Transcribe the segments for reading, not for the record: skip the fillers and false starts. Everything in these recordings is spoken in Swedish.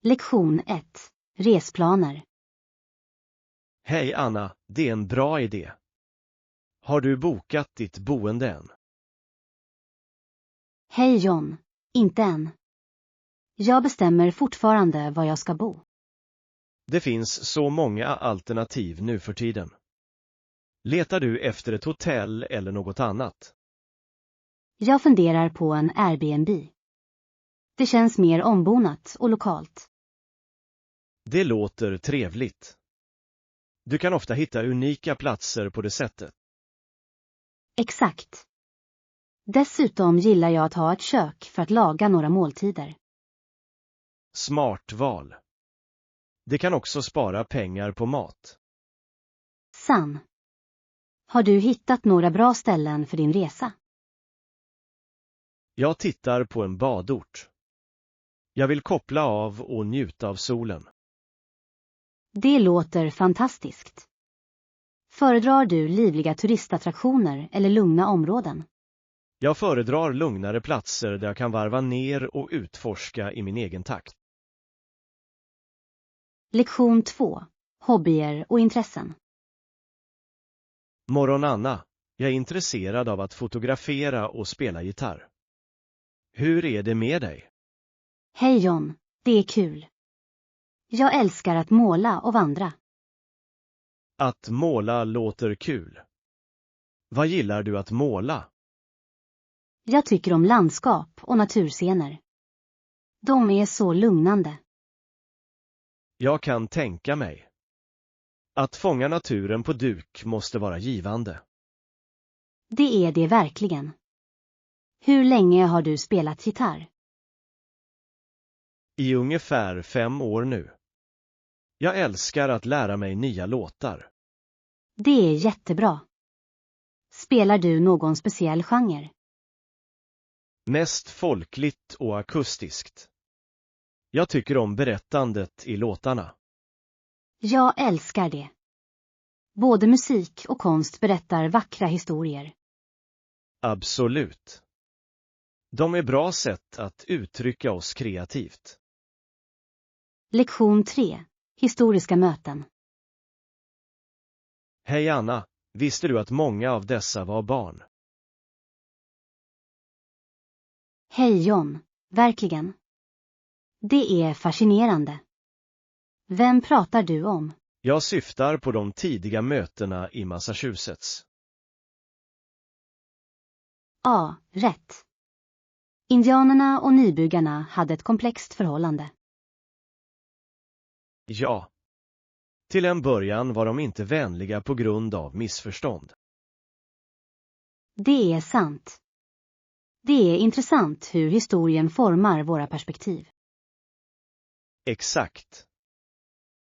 Lektion 1. Resplaner. Hej Anna, det är en bra idé. Har du bokat ditt boende än? Hej John. Inte än. Jag bestämmer fortfarande var jag ska bo. Det finns så många alternativ nu för tiden. Letar du efter ett hotell eller något annat? Jag funderar på en Airbnb. Det känns mer ombonat och lokalt. Det låter trevligt. Du kan ofta hitta unika platser på det sättet. Exakt. Dessutom gillar jag att ha ett kök för att laga några måltider. Smart val. Det kan också spara pengar på mat. San. Har du hittat några bra ställen för din resa? Jag tittar på en badort. Jag vill koppla av och njuta av solen. Det låter fantastiskt. Föredrar du livliga turistattraktioner eller lugna områden? Jag föredrar lugnare platser där jag kan varva ner och utforska i min egen takt. Lektion 2. Hobbyer och intressen. Morgon Anna, jag är intresserad av att fotografera och spela gitarr. Hur är det med dig? Hej John, det är kul. Jag älskar att måla och vandra. Att måla låter kul. Vad gillar du att måla? Jag tycker om landskap och naturscener. De är så lugnande. Jag kan tänka mig. Att fånga naturen på duk måste vara givande. Det är det verkligen. Hur länge har du spelat gitarr? I ungefär 5 år nu. Jag älskar att lära mig nya låtar. Det är jättebra. Spelar du någon speciell genre? Mest folkligt och akustiskt. Jag tycker om berättandet i låtarna. Jag älskar det. Både musik och konst berättar vackra historier. Absolut. De är bra sätt att uttrycka oss kreativt. Lektion 3. Historiska möten. Hej Anna, visste du att många av dessa var barn? Hej John, verkligen. Det är fascinerande. Vem pratar du om? Jag syftar på de tidiga mötena i Massachusetts. Ja, rätt. Indianerna och nybyggarna hade ett komplext förhållande. Ja. Till en början var de inte vänliga på grund av missförstånd. Det är sant. Det är intressant hur historien formar våra perspektiv. Exakt.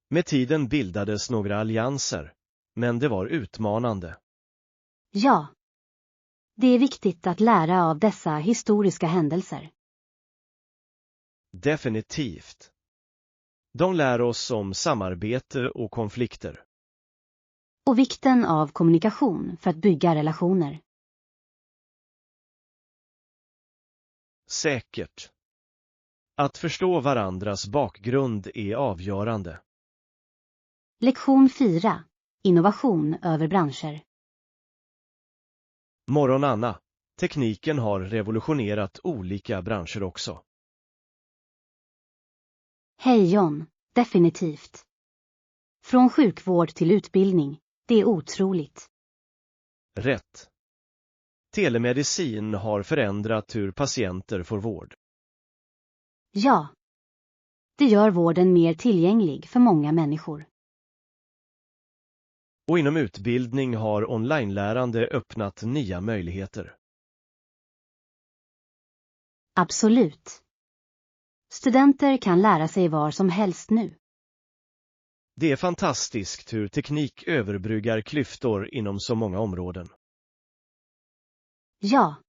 Med tiden bildades några allianser, men det var utmanande. Ja. Det är viktigt att lära av dessa historiska händelser. Definitivt. De lär oss om samarbete och konflikter. Och vikten av kommunikation för att bygga relationer. Säkert. Att förstå varandras bakgrund är avgörande. Lektion 4. Innovation över branscher. Morgon Anna, tekniken har revolutionerat olika branscher också. Hej John, definitivt. Från sjukvård till utbildning, det är otroligt. Rätt. Telemedicin har förändrat hur patienter får vård. Ja. Det gör vården mer tillgänglig för många människor. Och inom utbildning har onlinelärande öppnat nya möjligheter. Absolut. Studenter kan lära sig var som helst nu. Det är fantastiskt hur teknik överbryggar klyftor inom så många områden. Ja.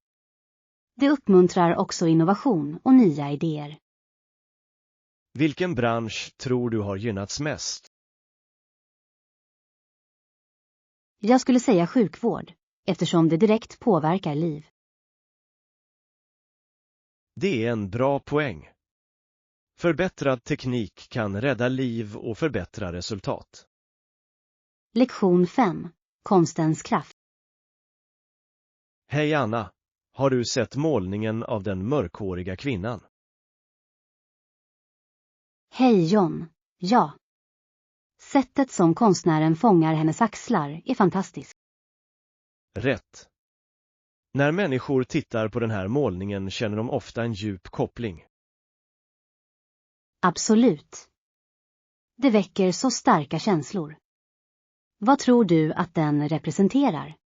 Det uppmuntrar också innovation och nya idéer. Vilken bransch tror du har gynnats mest? Jag skulle säga sjukvård, eftersom det direkt påverkar liv. Det är en bra poäng. Förbättrad teknik kan rädda liv och förbättra resultat. Lektion 5. Konstens kraft. Hej Anna, har du sett målningen av den mörkhåriga kvinnan? Hej John. Ja. Sättet som konstnären fångar hennes axlar är fantastiskt. Rätt. När människor tittar på den här målningen känner de ofta en djup koppling. Absolut. Det väcker så starka känslor. Vad tror du att den representerar?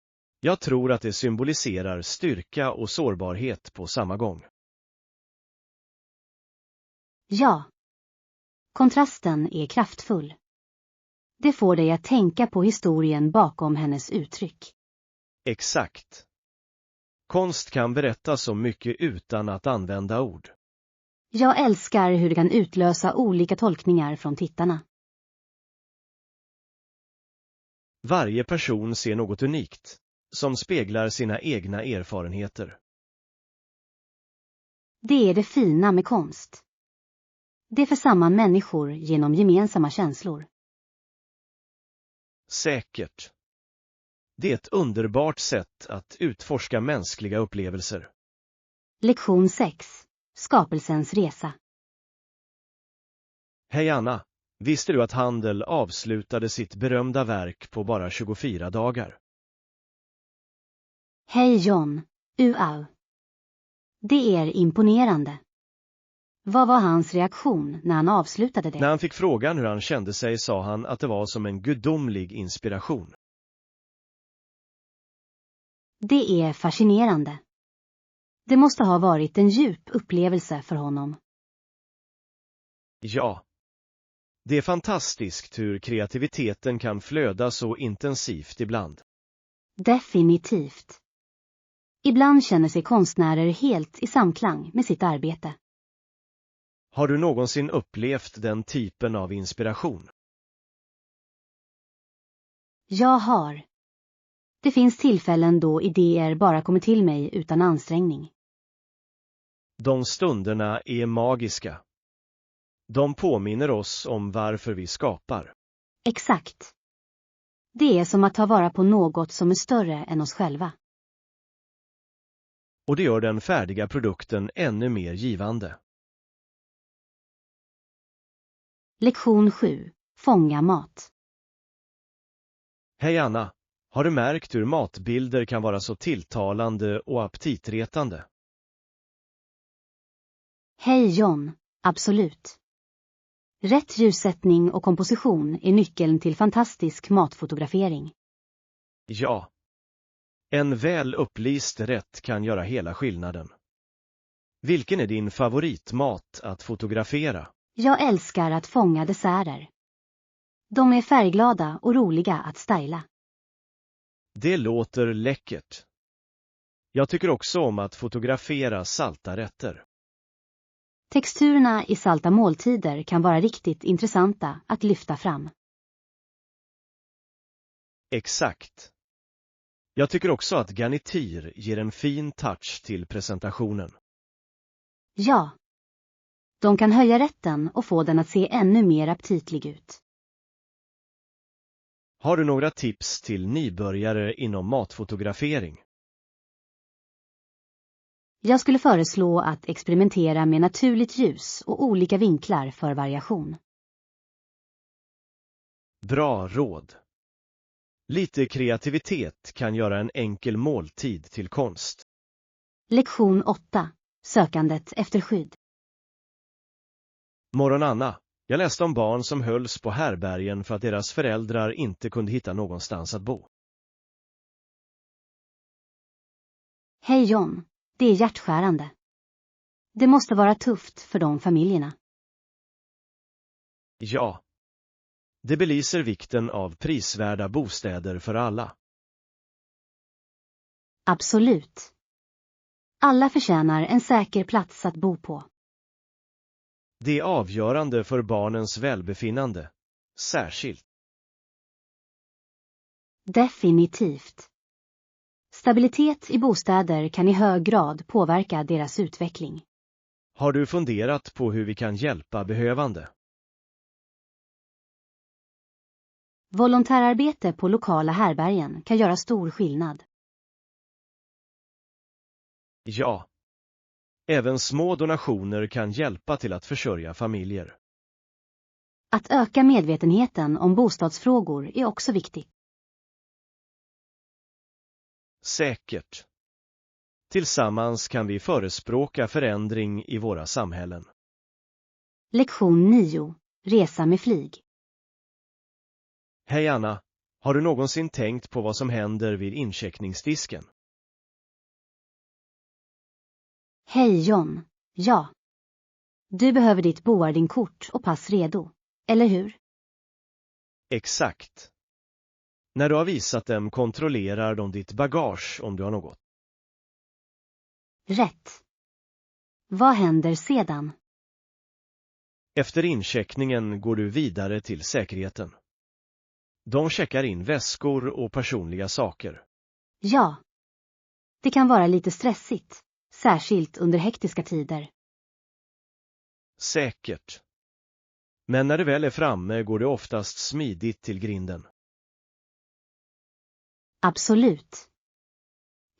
Jag tror att det symboliserar styrka och sårbarhet på samma gång. Ja. Kontrasten är kraftfull. Det får dig att tänka på historien bakom hennes uttryck. Exakt. Konst kan berätta så mycket utan att använda ord. Jag älskar hur det kan utlösa olika tolkningar från tittarna. Varje person ser något unikt, som speglar sina egna erfarenheter. Det är det fina med konst. Det för samman människor genom gemensamma känslor. Säkert. Det är ett underbart sätt att utforska mänskliga upplevelser. Lektion 6. Skapelsens resa. Hej Anna, visste du att Handel avslutade sitt berömda verk på bara 24 dagar? Hej John. Uau. Det är imponerande. Vad var hans reaktion när han avslutade det? När han fick frågan hur han kände sig sa han att det var som en gudomlig inspiration. Det är fascinerande. Det måste ha varit en djup upplevelse för honom. Ja. Det är fantastiskt hur kreativiteten kan flöda så intensivt ibland. Definitivt. Ibland känner sig konstnärer helt i samklang med sitt arbete. Har du någonsin upplevt den typen av inspiration? Jag har. Det finns tillfällen då idéer bara kommer till mig utan ansträngning. De stunderna är magiska. De påminner oss om varför vi skapar. Exakt. Det är som att ta vara på något som är större än oss själva. Och det gör den färdiga produkten ännu mer givande. Lektion 7. Fånga mat. Hej Anna, har du märkt hur matbilder kan vara så tilltalande och aptitretande? Hej John. Absolut. Rätt ljussättning och komposition är nyckeln till fantastisk matfotografering. Ja. En väl upplyst rätt kan göra hela skillnaden. Vilken är din favoritmat att fotografera? Jag älskar att fånga desserter. De är färgglada och roliga att styla. Det låter läckert. Jag tycker också om att fotografera salta rätter. Texturerna i salta måltider kan vara riktigt intressanta att lyfta fram. Exakt. Jag tycker också att garnityr ger en fin touch till presentationen. Ja. De kan höja rätten och få den att se ännu mer aptitlig ut. Har du några tips till nybörjare inom matfotografering? Jag skulle föreslå att experimentera med naturligt ljus och olika vinklar för variation. Bra råd. Lite kreativitet kan göra en enkel måltid till konst. Lektion 8. Sökandet efter skydd. Morgon Anna, jag läste om barn som hölls på härbergen för att deras föräldrar inte kunde hitta någonstans att bo. Hej John, det är hjärtskärande. Det måste vara tufft för de familjerna. Ja. Det belyser vikten av prisvärda bostäder för alla. Absolut. Alla förtjänar en säker plats att bo på. Det är avgörande för barnens välbefinnande, särskilt. Definitivt. Stabilitet i bostäder kan i hög grad påverka deras utveckling. Har du funderat på hur vi kan hjälpa behövande? Volontärarbete på lokala härbärgen kan göra stor skillnad. Ja. Även små donationer kan hjälpa till att försörja familjer. Att öka medvetenheten om bostadsfrågor är också viktigt. Säkert. Tillsammans kan vi förespråka förändring i våra samhällen. Lektion 9. Resa med flyg. Hej Anna, har du någonsin tänkt på vad som händer vid incheckningsdisken? Hej John. Ja. Du behöver ditt boardingkort och pass redo, eller hur? Exakt. När du har visat dem kontrollerar de ditt bagage om du har något. Rätt. Vad händer sedan? Efter incheckningen går du vidare till säkerheten. De checkar in väskor och personliga saker. Ja. Det kan vara lite stressigt, särskilt under hektiska tider. Säkert. Men när du väl är framme går det oftast smidigt till grinden. Absolut.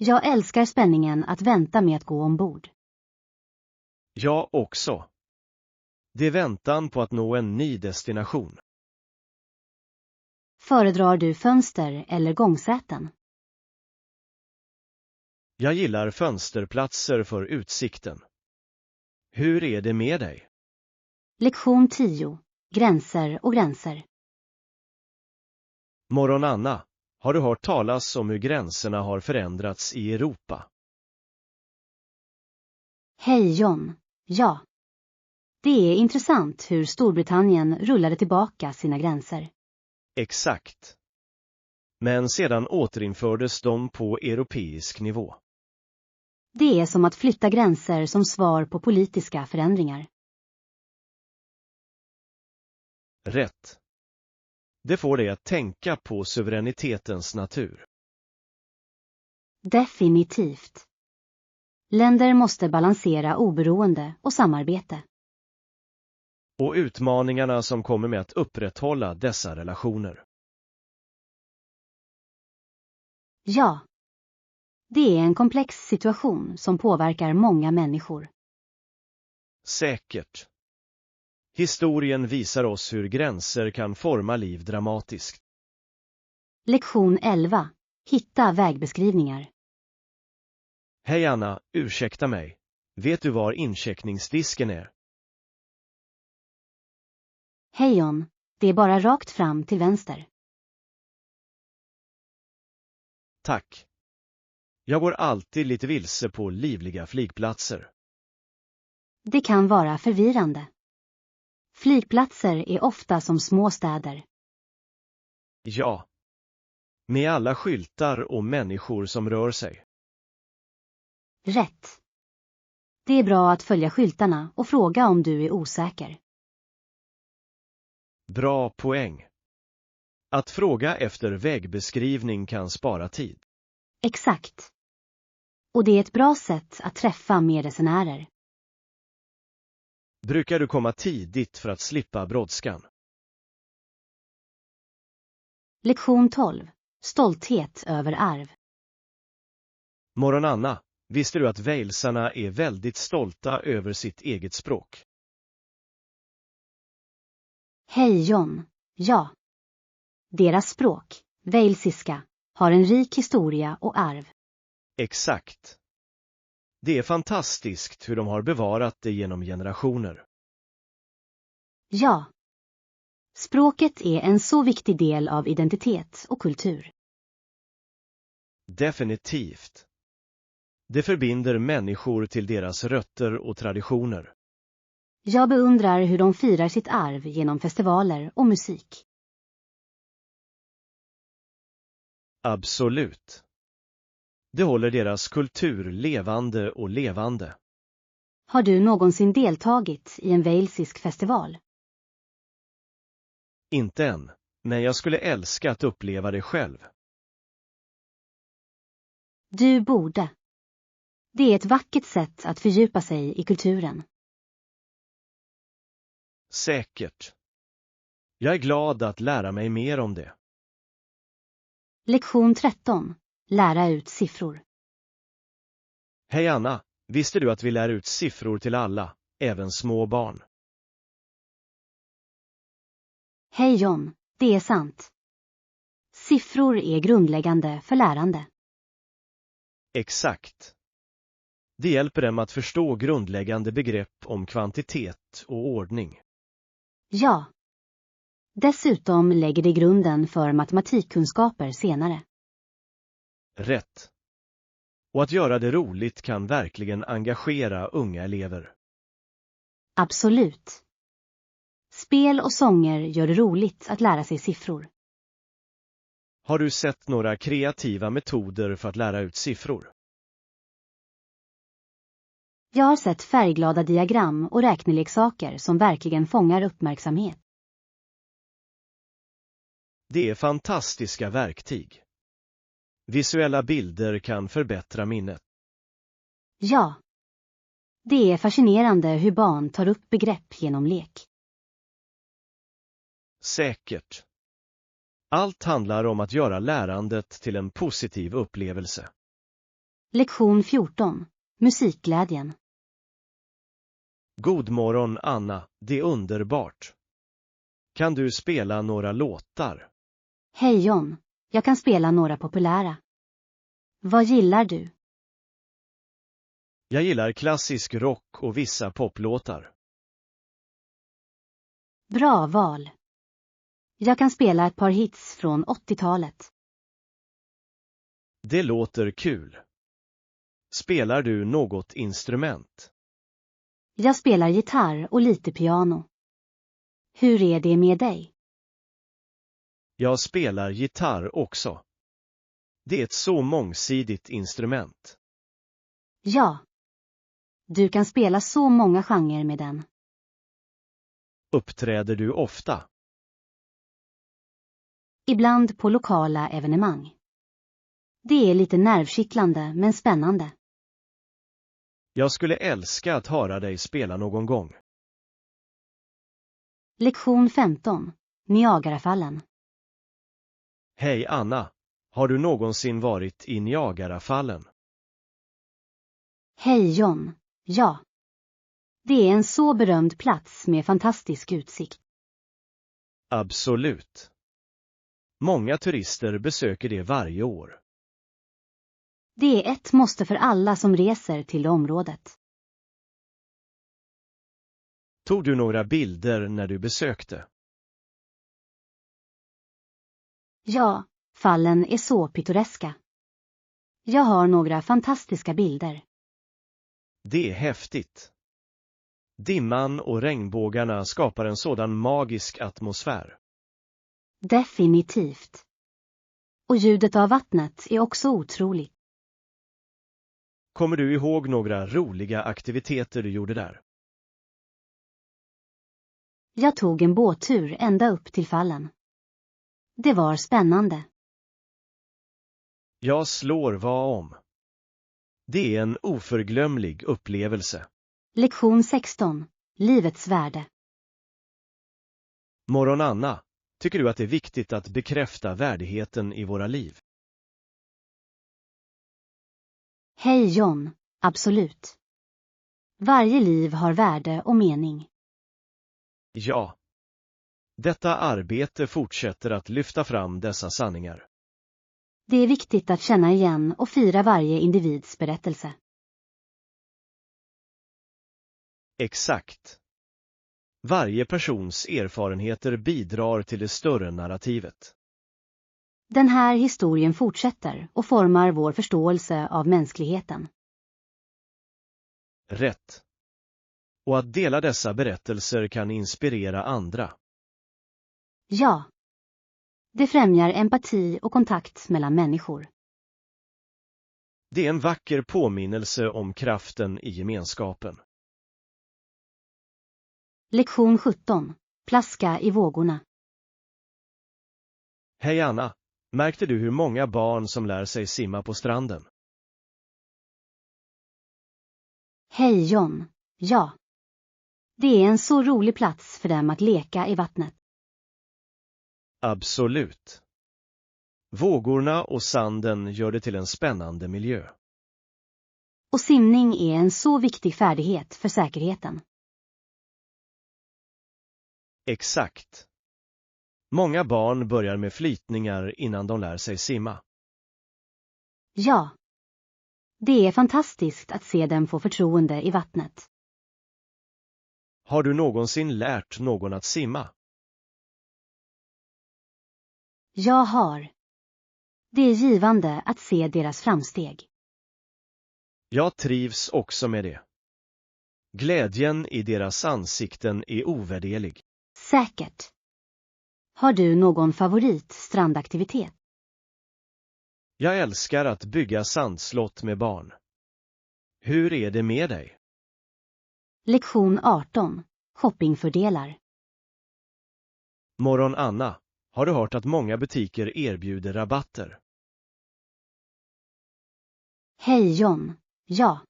Jag älskar spänningen att vänta med att gå ombord. Jag också. Det är väntan på att nå en ny destination. Föredrar du fönster eller gångsäten? Jag gillar fönsterplatser för utsikten. Hur är det med dig? Lektion 10. Gränser och gränser. Morgon Anna, har du hört talas om hur gränserna har förändrats i Europa? Hej John. Ja. Det är intressant hur Storbritannien rullade tillbaka sina gränser. Exakt. Men sedan återinfördes de på europeisk nivå. Det är som att flytta gränser som svar på politiska förändringar. Rätt. Det får dig att tänka på suveränitetens natur. Definitivt. Länder måste balansera oberoende och samarbete. Och utmaningarna som kommer med att upprätthålla dessa relationer. Ja. Det är en komplex situation som påverkar många människor. Säkert. Historien visar oss hur gränser kan forma liv dramatiskt. Lektion 11. Hitta vägbeskrivningar. Hej Anna, ursäkta mig. Vet du var incheckningsdisken är? Hej John. Det är bara rakt fram till vänster. Tack. Jag går alltid lite vilse på livliga flygplatser. Det kan vara förvirrande. Flygplatser är ofta som små städer. Ja. Med alla skyltar och människor som rör sig. Rätt. Det är bra att följa skyltarna och fråga om du är osäker. Bra poäng. Att fråga efter vägbeskrivning kan spara tid. Exakt. Och det är ett bra sätt att träffa medresenärer. Brukar du komma tidigt för att slippa brådskan? Lektion 12. Stolthet över arv. Morgon Anna, visste du att walesarna är väldigt stolta över sitt eget språk? Hej John. Ja. Deras språk, walesiska, har en rik historia och arv. Exakt. Det är fantastiskt hur de har bevarat det genom generationer. Ja. Språket är en så viktig del av identitet och kultur. Definitivt. Det förbinder människor till deras rötter och traditioner. Jag beundrar hur de firar sitt arv genom festivaler och musik. Absolut. Det håller deras kultur levande och levande. Har du någonsin deltagit i en walesisk festival? Inte än, men jag skulle älska att uppleva det själv. Du borde. Det är ett vackert sätt att fördjupa sig i kulturen. Säkert. Jag är glad att lära mig mer om det. Lektion 13. Lära ut siffror. Hej Anna, visste du att vi lär ut siffror till alla, även små barn? Hej John, det är sant. Siffror är grundläggande för lärande. Exakt. Det hjälper dem att förstå grundläggande begrepp om kvantitet och ordning. Ja. Dessutom lägger det grunden för matematikkunskaper senare. Rätt. Och att göra det roligt kan verkligen engagera unga elever. Absolut. Spel och sånger gör det roligt att lära sig siffror. Har du sett några kreativa metoder för att lära ut siffror? Jag har sett färgglada diagram och räkneleksaker som verkligen fångar uppmärksamhet. Det är fantastiska verktyg. Visuella bilder kan förbättra minnet. Ja. Det är fascinerande hur barn tar upp begrepp genom lek. Säkert. Allt handlar om att göra lärandet till en positiv upplevelse. Lektion 14. Musikglädjen. God morgon Anna, det är underbart. Kan du spela några låtar? Hej John, jag kan spela några populära. Vad gillar du? Jag gillar klassisk rock och vissa poplåtar. Bra val. Jag kan spela ett par hits från 80-talet. Det låter kul. Spelar du något instrument? Jag spelar gitarr och lite piano. Hur är det med dig? Jag spelar gitarr också. Det är ett så mångsidigt instrument. Ja. Du kan spela så många genrer med den. Uppträder du ofta? Ibland på lokala evenemang. Det är lite nervkittlande men spännande. Jag skulle älska att höra dig spela någon gång. Lektion 15. Niagarafallen. Hej Anna, har du någonsin varit i Niagarafallen? Hej John, ja. Det är en så berömd plats med fantastisk utsikt. Absolut. Många turister besöker det varje år. Det är ett måste för alla som reser till området. Tog du några bilder när du besökte? Ja, fallen är så pittoreska. Jag har några fantastiska bilder. Det är häftigt. Dimman och regnbågarna skapar en sådan magisk atmosfär. Definitivt. Och ljudet av vattnet är också otroligt. Kommer du ihåg några roliga aktiviteter du gjorde där? Jag tog en båttur ända upp till fallen. Det var spännande. Jag slår vad om. Det är en oförglömlig upplevelse. Lektion 16. Livets värde. Morgon Anna, tycker du att det är viktigt att bekräfta värdigheten i våra liv? Hej John, absolut. Varje liv har värde och mening. Ja. Detta arbete fortsätter att lyfta fram dessa sanningar. Det är viktigt att känna igen och fira varje individs berättelse. Exakt. Varje persons erfarenheter bidrar till det större narrativet. Den här historien fortsätter och formar vår förståelse av mänskligheten. Rätt. Och att dela dessa berättelser kan inspirera andra. Ja. Det främjar empati och kontakt mellan människor. Det är en vacker påminnelse om kraften i gemenskapen. Lektion 17. Plaska i vågorna. Hej Anna, märkte du hur många barn som lär sig simma på stranden? Hej John, ja. Det är en så rolig plats för dem att leka i vattnet. Absolut. Vågorna och sanden gör det till en spännande miljö. Och simning är en så viktig färdighet för säkerheten. Exakt. Många barn börjar med flytningar innan de lär sig simma. Ja. Det är fantastiskt att se dem få förtroende i vattnet. Har du någonsin lärt någon att simma? Jag har. Det är givande att se deras framsteg. Jag trivs också med det. Glädjen i deras ansikten är ovärderlig. Säkert. Har du någon favoritstrandaktivitet? Jag älskar att bygga sandslott med barn. Hur är det med dig? Lektion 18. Shoppingfördelar. Morgon Anna, har du hört att många butiker erbjuder rabatter? Hej John. Ja.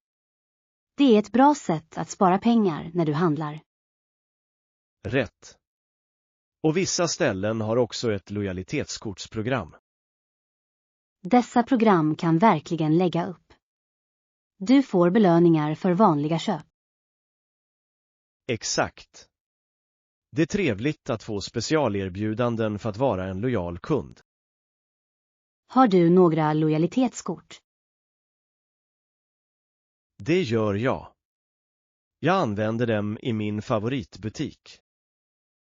Det är ett bra sätt att spara pengar när du handlar. Rätt. Och vissa ställen har också ett lojalitetskortsprogram. Dessa program kan verkligen lägga upp. Du får belöningar för vanliga köp. Exakt. Det är trevligt att få specialerbjudanden för att vara en lojal kund. Har du några lojalitetskort? Det gör jag. Jag använder dem i min favoritbutik.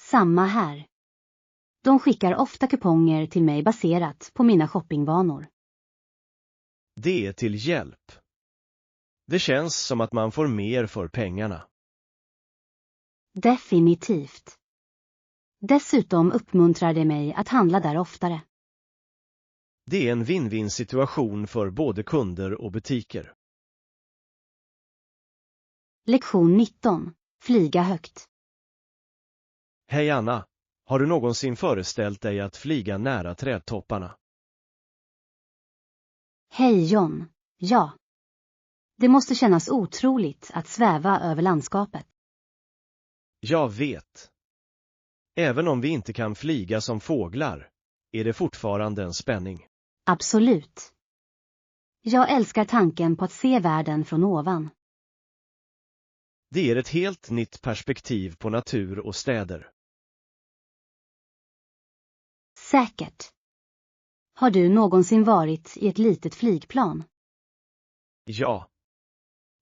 Samma här. De skickar ofta kuponger till mig baserat på mina shoppingvanor. Det är till hjälp. Det känns som att man får mer för pengarna. Definitivt. Dessutom uppmuntrar det mig att handla där oftare. Det är en win-win situation för både kunder och butiker. Lektion 19. Flyga högt. Hej Anna, har du någonsin föreställt dig att flyga nära trädtopparna? Hej John. Ja. Det måste kännas otroligt att sväva över landskapet. Jag vet. Även om vi inte kan flyga som fåglar, är det fortfarande en spänning. Absolut. Jag älskar tanken på att se världen från ovan. Det ger ett helt nytt perspektiv på natur och städer. Säkert. Har du någonsin varit i ett litet flygplan? Ja.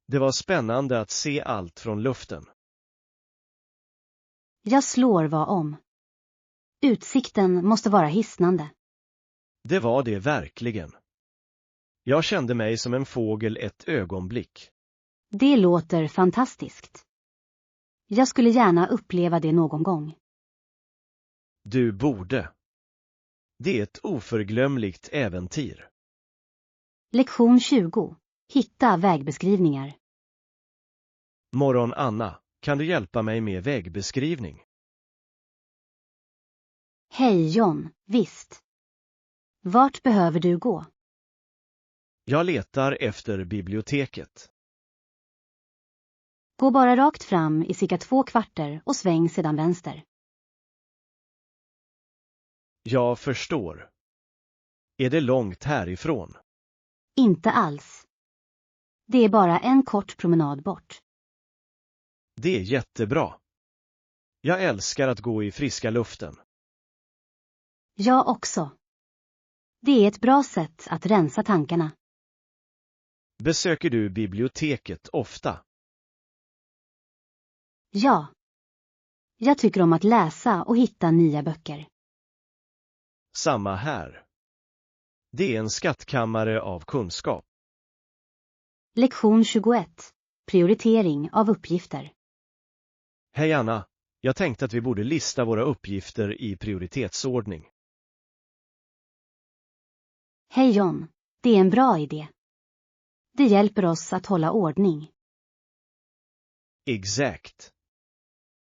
Det var spännande att se allt från luften. Jag slår vad om. Utsikten måste vara hisnande. Det var det verkligen. Jag kände mig som en fågel ett ögonblick. Det låter fantastiskt. Jag skulle gärna uppleva det någon gång. Du borde. Det är ett oförglömligt äventyr. Lektion 20. Hitta vägbeskrivningar. Morgon Anna, kan du hjälpa mig med vägbeskrivning? Hej John, visst. Vart behöver du gå? Jag letar efter biblioteket. Gå bara rakt fram i cirka 2 kvarter och sväng sedan vänster. Jag förstår. Är det långt härifrån? Inte alls. Det är bara en kort promenad bort. Det är jättebra. Jag älskar att gå i friska luften. Jag också. Det är ett bra sätt att rensa tankarna. Besöker du biblioteket ofta? Ja. Jag tycker om att läsa och hitta nya böcker. Samma här. Det är en skattkammare av kunskap. Lektion 21. Prioritering av uppgifter. Hej Anna, jag tänkte att vi borde lista våra uppgifter i prioritetsordning. Hej John, det är en bra idé. Det hjälper oss att hålla ordning. Exakt.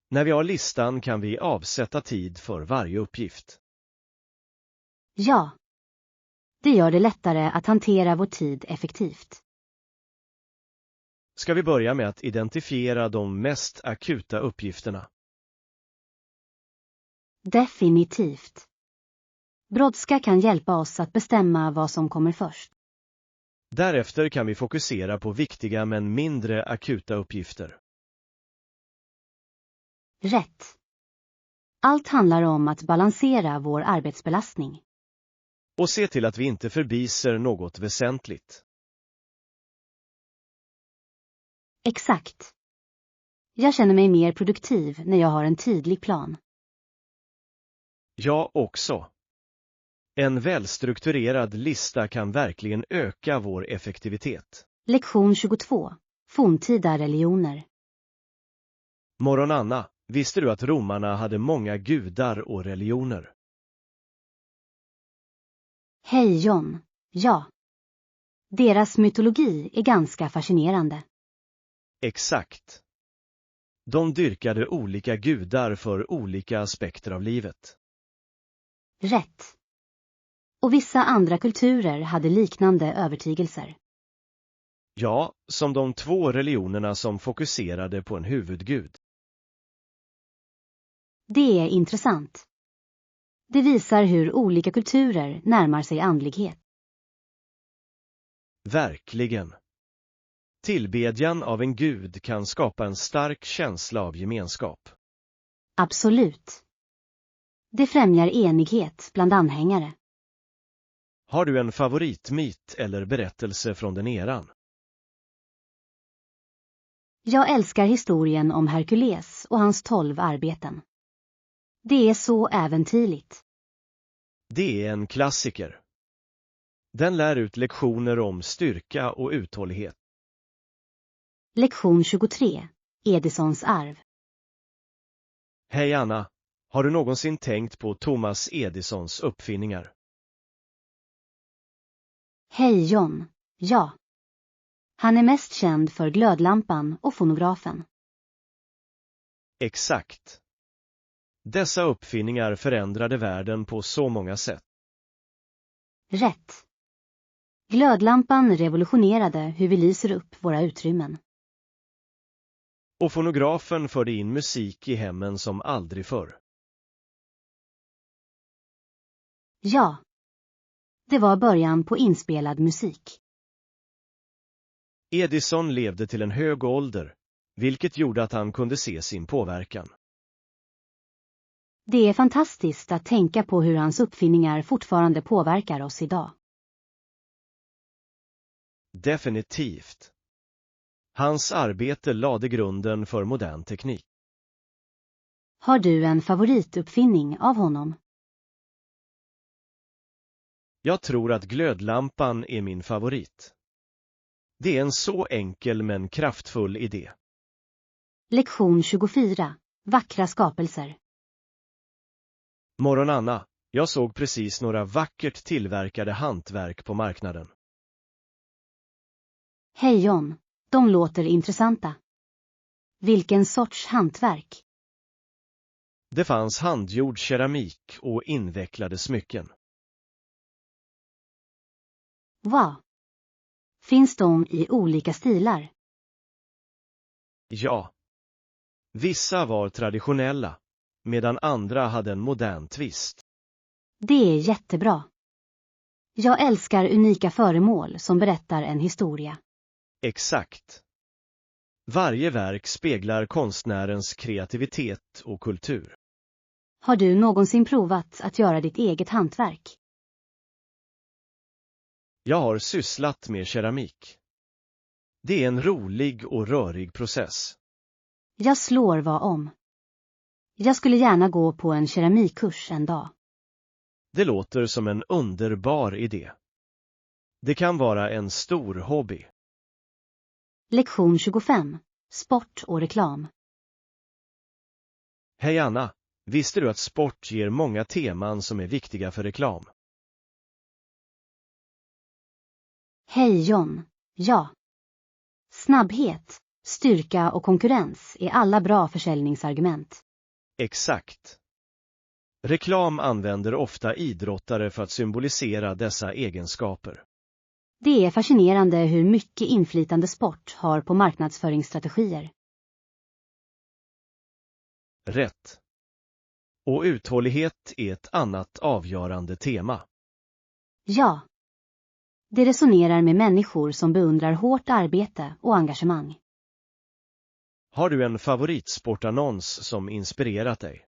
När vi har listan kan vi avsätta tid för varje uppgift. Ja. Det gör det lättare att hantera vår tid effektivt. Ska vi börja med att identifiera de mest akuta uppgifterna? Definitivt. Brådska kan hjälpa oss att bestämma vad som kommer först. Därefter kan vi fokusera på viktiga men mindre akuta uppgifter. Rätt. Allt handlar om att balansera vår arbetsbelastning. Och se till att vi inte förbiser något väsentligt. Exakt. Jag känner mig mer produktiv när jag har en tydlig plan. Jag också. En välstrukturerad lista kan verkligen öka vår effektivitet. Lektion 22. Forntida religioner. Morgon Anna, visste du att romarna hade många gudar och religioner? Hej John. Ja. Deras mytologi är ganska fascinerande. Exakt. De dyrkade olika gudar för olika aspekter av livet. Rätt. Och vissa andra kulturer hade liknande övertygelser. Ja, som de 2 religionerna som fokuserade på en huvudgud. Det är intressant. Det visar hur olika kulturer närmar sig andlighet. Verkligen. Tillbedjan av en gud kan skapa en stark känsla av gemenskap. Absolut. Det främjar enighet bland anhängare. Har du en favoritmyt eller berättelse från den eran? Jag älskar historien om Herkules och hans 12 arbeten. Det är så äventyrligt. Det är en klassiker. Den lär ut lektioner om styrka och uthållighet. Lektion 23. Edisons arv. Hej Anna, har du någonsin tänkt på Thomas Edisons uppfinningar? Hej John. Ja. Han är mest känd för glödlampan och fonografen. Exakt. Dessa uppfinningar förändrade världen på så många sätt. Rätt. Glödlampan revolutionerade hur vi lyser upp våra utrymmen. Och fonografen förde in musik i hemmen som aldrig förr. Ja. Det var början på inspelad musik. Edison levde till en hög ålder, vilket gjorde att han kunde se sin påverkan. Det är fantastiskt att tänka på hur hans uppfinningar fortfarande påverkar oss idag. Definitivt. Hans arbete lade grunden för modern teknik. Har du en favorituppfinning av honom? Jag tror att glödlampan är min favorit. Det är en så enkel men kraftfull idé. Lektion 24. Vackra skapelser. Morgon Anna, jag såg precis några vackert tillverkade hantverk på marknaden. Hej John. De låter intressanta. Vilken sorts hantverk? Det fanns handgjord keramik och invecklade smycken. Wow. Finns de i olika stilar? Ja. Vissa var traditionella, medan andra hade en modern twist. Det är jättebra. Jag älskar unika föremål som berättar en historia. Exakt. Varje verk speglar konstnärens kreativitet och kultur. Har du någonsin provat att göra ditt eget hantverk? Jag har sysslat med keramik. Det är en rolig och rörig process. Jag slår vad om. Jag skulle gärna gå på en keramikkurs en dag. Det låter som en underbar idé. Det kan vara en stor hobby. Lektion 25. Sport och reklam. Hej Anna, visste du att sport ger många teman som är viktiga för reklam? Hej John. Ja. Snabbhet, styrka och konkurrens är alla bra försäljningsargument. Exakt. Reklam använder ofta idrottare för att symbolisera dessa egenskaper. Det är fascinerande hur mycket inflytande sport har på marknadsföringsstrategier. Rätt. Och uthållighet är ett annat avgörande tema. Ja. Det resonerar med människor som beundrar hårt arbete och engagemang. Har du en favoritsportannons som inspirerat dig?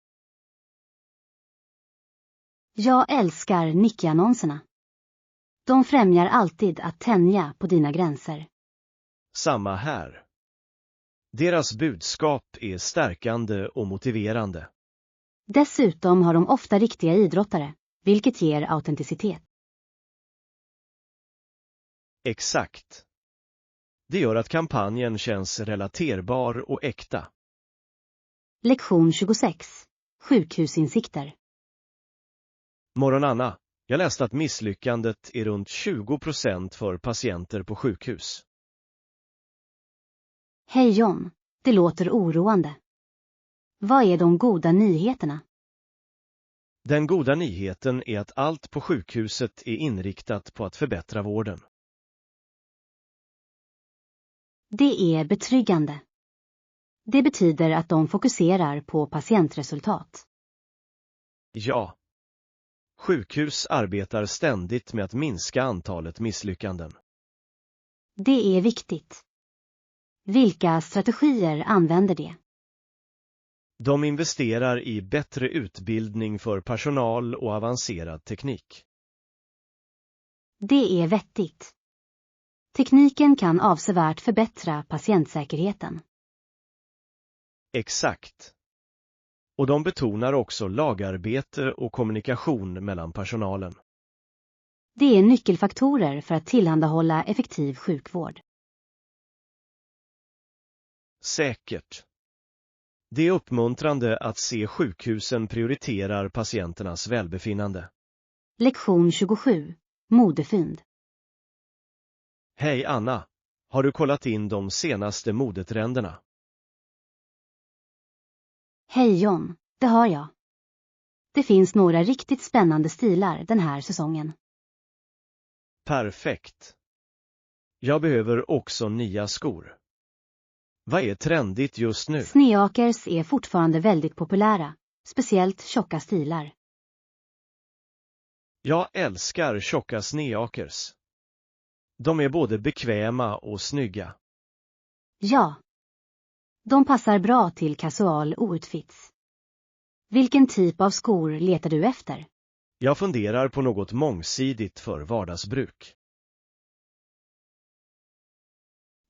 Jag älskar Nike-annonserna. De främjar alltid att tänja på dina gränser. Samma här. Deras budskap är stärkande och motiverande. Dessutom har de ofta riktiga idrottare, vilket ger autenticitet. Exakt. Det gör att kampanjen känns relaterbar och äkta. Lektion 26. Sjukhusinsikter. Morgon Anna, jag läste att misslyckandet är runt 20% för patienter på sjukhus. Hej John, det låter oroande. Vad är de goda nyheterna? Den goda nyheten är att allt på sjukhuset är inriktat på att förbättra vården. Det är betryggande. Det betyder att de fokuserar på patientresultat. Ja. Sjukhus arbetar ständigt med att minska antalet misslyckanden. Det är viktigt. Vilka strategier använder det? De investerar i bättre utbildning för personal och avancerad teknik. Det är vettigt. Tekniken kan avsevärt förbättra patientsäkerheten. Exakt. Och de betonar också lagarbete och kommunikation mellan personalen. Det är nyckelfaktorer för att tillhandahålla effektiv sjukvård. Säkert. Det är uppmuntrande att se sjukhusen prioriterar patienternas välbefinnande. Lektion 27. Modefynd. Hej Anna, har du kollat in de senaste modetrenderna? Hej John, det har jag. Det finns några riktigt spännande stilar den här säsongen. Perfekt. Jag behöver också nya skor. Vad är trendigt just nu? Sneakers är fortfarande väldigt populära, speciellt tjocka stilar. Jag älskar tjocka sneakers. De är både bekväma och snygga. Ja. De passar bra till casual outfits. Vilken typ av skor letar du efter? Jag funderar på något mångsidigt för vardagsbruk.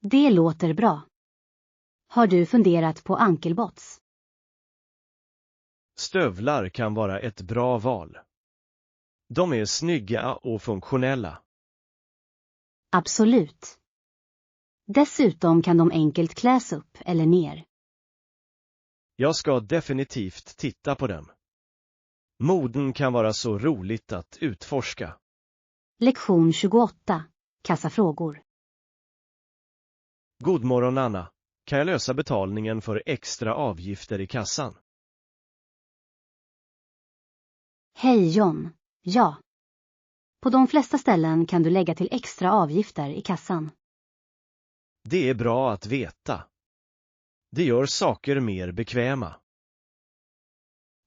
Det låter bra. Har du funderat på ankelbots? Stövlar kan vara ett bra val. De är snygga och funktionella. Absolut. Dessutom kan de enkelt kläs upp eller ner. Jag ska definitivt titta på dem. Moden kan vara så roligt att utforska. Lektion 28. Kassafrågor. God morgon Anna, kan jag lösa betalningen för extra avgifter i kassan? Hej John, ja. På de flesta ställen kan du lägga till extra avgifter i kassan. Det är bra att veta. Det gör saker mer bekväma.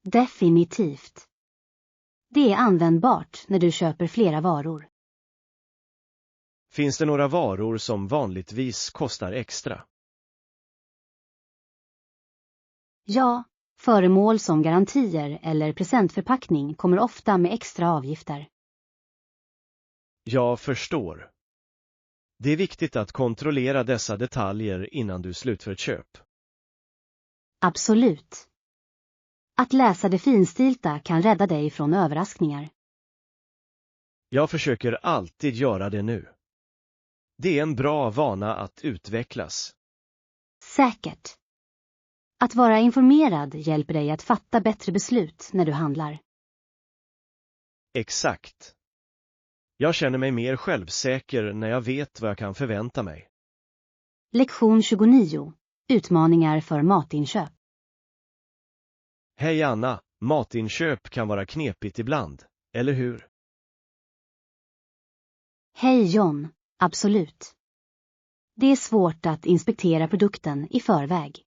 Definitivt. Det är användbart när du köper flera varor. Finns det några varor som vanligtvis kostar extra? Ja, föremål som garantier eller presentförpackning kommer ofta med extra avgifter. Jag förstår. Det är viktigt att kontrollera dessa detaljer innan du slutför ett köp. Absolut. Att läsa det finstilta kan rädda dig från överraskningar. Jag försöker alltid göra det nu. Det är en bra vana att utvecklas. Säkert. Att vara informerad hjälper dig att fatta bättre beslut när du handlar. Exakt. Jag känner mig mer självsäker när jag vet vad jag kan förvänta mig. Lektion 29. Utmaningar för matinköp. Hej Anna, matinköp kan vara knepigt ibland, eller hur? Hej John, Absolut. Det är svårt att inspektera produkten i förväg.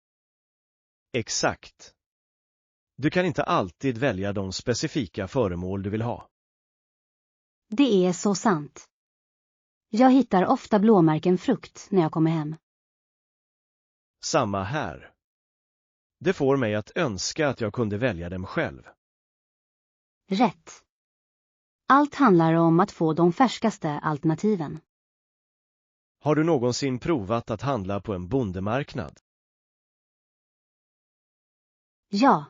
Exakt. Du kan inte alltid välja de specifika föremål du vill ha. Det är så sant. Jag hittar ofta blåmärken frukt när jag kommer hem. Samma här. Det får mig att önska att jag kunde välja dem själv. Rätt. Allt handlar om att få de färskaste alternativen. Har du någonsin provat att handla på en bondemarknad? Ja.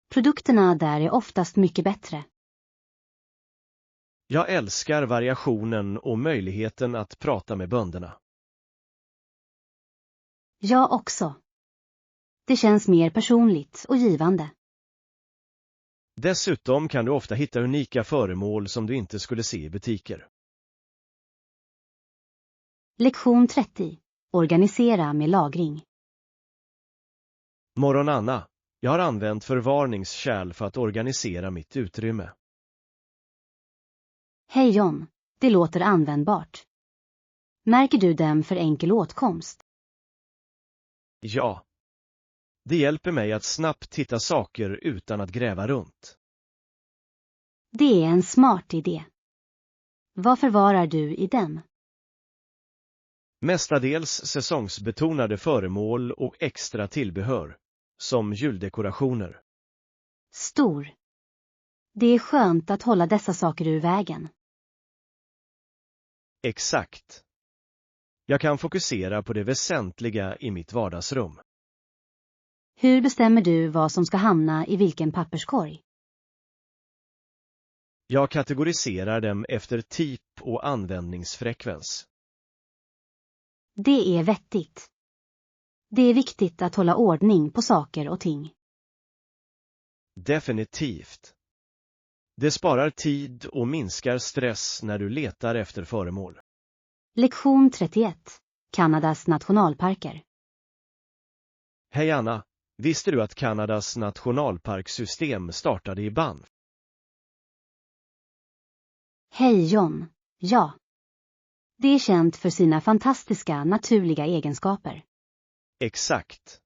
Produkterna där är oftast mycket bättre. Jag älskar variationen och möjligheten att prata med bönderna. Jag också. Det känns mer personligt och givande. Dessutom kan du ofta hitta unika föremål som du inte skulle se i butiker. Lektion 30. Organisera med lagring. Morgon Anna, jag har använt förvarningskärl för att organisera mitt utrymme. Hej John, det låter användbart. Märker du dem för enkel åtkomst? Ja. Det hjälper mig att snabbt hitta saker utan att gräva runt. Det är en smart idé. Vad förvarar du i dem? Mestadels säsongsbetonade föremål och extra tillbehör, som juldekorationer. Stor. Det är skönt att hålla dessa saker ur vägen. Exakt. Jag kan fokusera på det väsentliga i mitt vardagsrum. Hur bestämmer du vad som ska hamna i vilken papperskorg? Jag kategoriserar dem efter typ och användningsfrekvens. Det är vettigt. Det är viktigt att hålla ordning på saker och ting. Definitivt. Det sparar tid och minskar stress när du letar efter föremål. Lektion 31. Kanadas nationalparker. Hej Anna, visste du att Kanadas nationalparksystem startade i Banff? Hej John. Ja. Det är känt för sina fantastiska naturliga egenskaper. Exakt.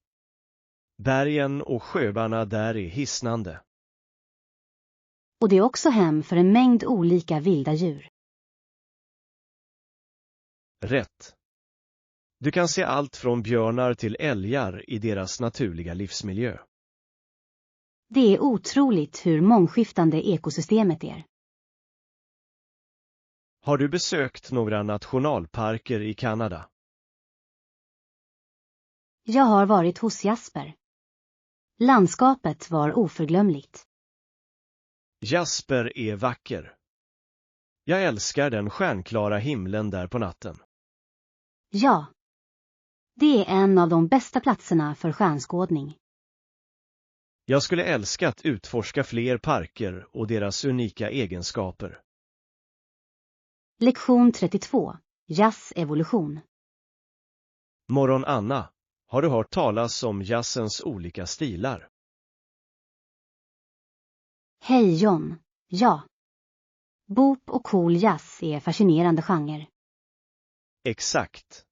Bergen och sjöarna där är hisnande. Och det är också hem för en mängd olika vilda djur. Rätt. Du kan se allt från björnar till älgar i deras naturliga livsmiljö. Det är otroligt hur mångskiftande ekosystemet är. Har du besökt några nationalparker i Kanada? Jag har varit hos Jasper. Landskapet var oförglömligt. Jasper är vacker. Jag älskar den stjärnklara himlen där på natten. Ja. Det är en av de bästa platserna för stjärnskådning. Jag skulle älska att utforska fler parker och deras unika egenskaper. Lektion 32. Jazz-evolution. Morgon Anna, har du hört talas om jazzens olika stilar? Hej John. Ja. Bop och cool jazz är fascinerande genre. Exakt.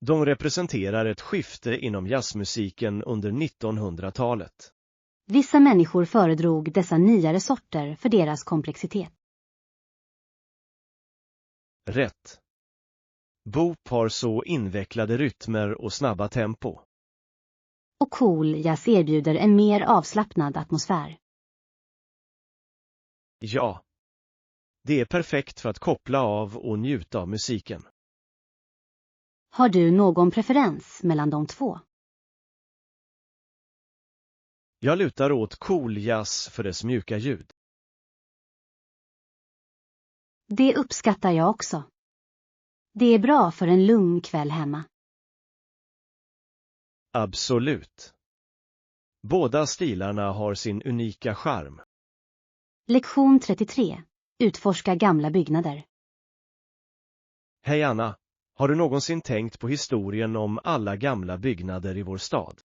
De representerar ett skifte inom jazzmusiken under 1900-talet. Vissa människor föredrog dessa nyare sorter för deras komplexitet. Rätt. Bop har så invecklade rytmer och snabba tempo. Och cool jazz erbjuder en mer avslappnad atmosfär. Ja. Det är perfekt för att koppla av och njuta av musiken. Har du någon preferens mellan de två? Jag lutar åt cool jazz för dess mjuka ljud. Det uppskattar jag också. Det är bra för en lugn kväll hemma. Absolut. Båda stilarna har sin unika charm. Lektion 33. Utforska gamla byggnader. Hej Anna, har du någonsin tänkt på historien om alla gamla byggnader i vår stad?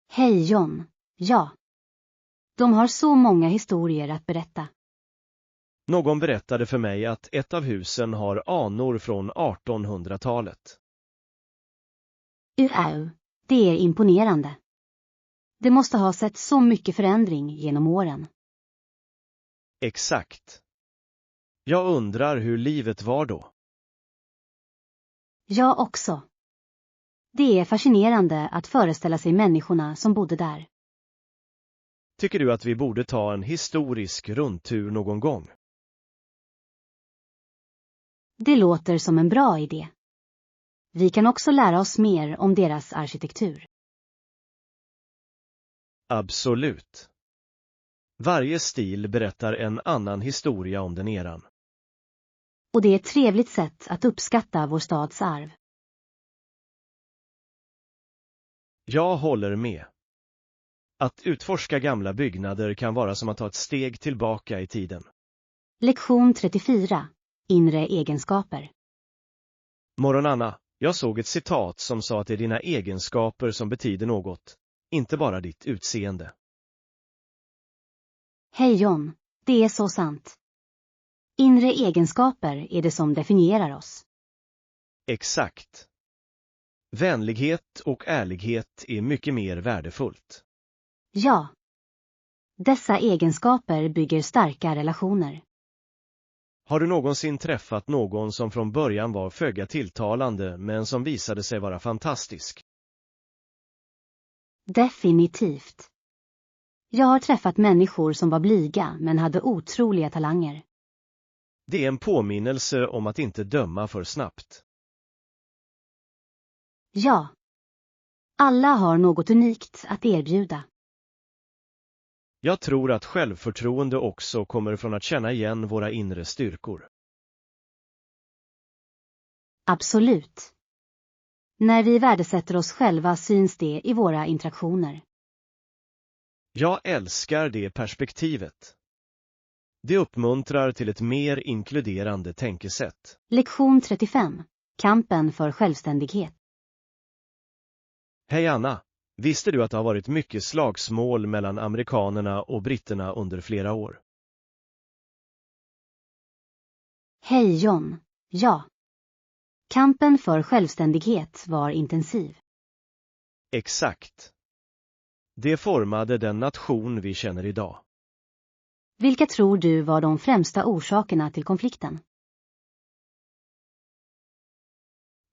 Hej John. Ja. De har så många historier att berätta. Någon berättade för mig att ett av husen har anor från 1800-talet. Det är imponerande. Det måste ha sett så mycket förändring genom åren. Exakt. Jag undrar hur livet var då. Jag också. Det är fascinerande att föreställa sig människorna som bodde där. Tycker du att vi borde ta en historisk rundtur någon gång? Det låter som en bra idé. Vi kan också lära oss mer om deras arkitektur. Absolut. Varje stil berättar en annan historia om den eran. Och det är ett trevligt sätt att uppskatta vår stads arv. Jag håller med. Att utforska gamla byggnader kan vara som att ta ett steg tillbaka i tiden. Lektion 34. Inre egenskaper. Morgon Anna, jag såg ett citat som sa att det är dina egenskaper som betyder något, inte bara ditt utseende. Hej John, det är så sant. Inre egenskaper är det som definierar oss. Exakt. Vänlighet och ärlighet är mycket mer värdefullt. Ja. Dessa egenskaper bygger starka relationer. Har du någonsin träffat någon som från början var föga tilltalande men som visade sig vara fantastisk? Definitivt. Jag har träffat människor som var blyga men hade otroliga talanger. Det är en påminnelse om att inte döma för snabbt. Ja. Alla har något unikt att erbjuda. Jag tror att självförtroende också kommer från att känna igen våra inre styrkor. Absolut. När vi värdesätter oss själva syns det i våra interaktioner. Jag älskar det perspektivet. Det uppmuntrar till ett mer inkluderande tänkesätt. Lektion 35. Kampen för självständighet. Hej Anna, visste du att det har varit mycket slagsmål mellan amerikanerna och britterna under flera år? Hej John, ja. Kampen för självständighet var intensiv. Exakt. Det formade den nation vi känner idag. Vilka tror du var de främsta orsakerna till konflikten?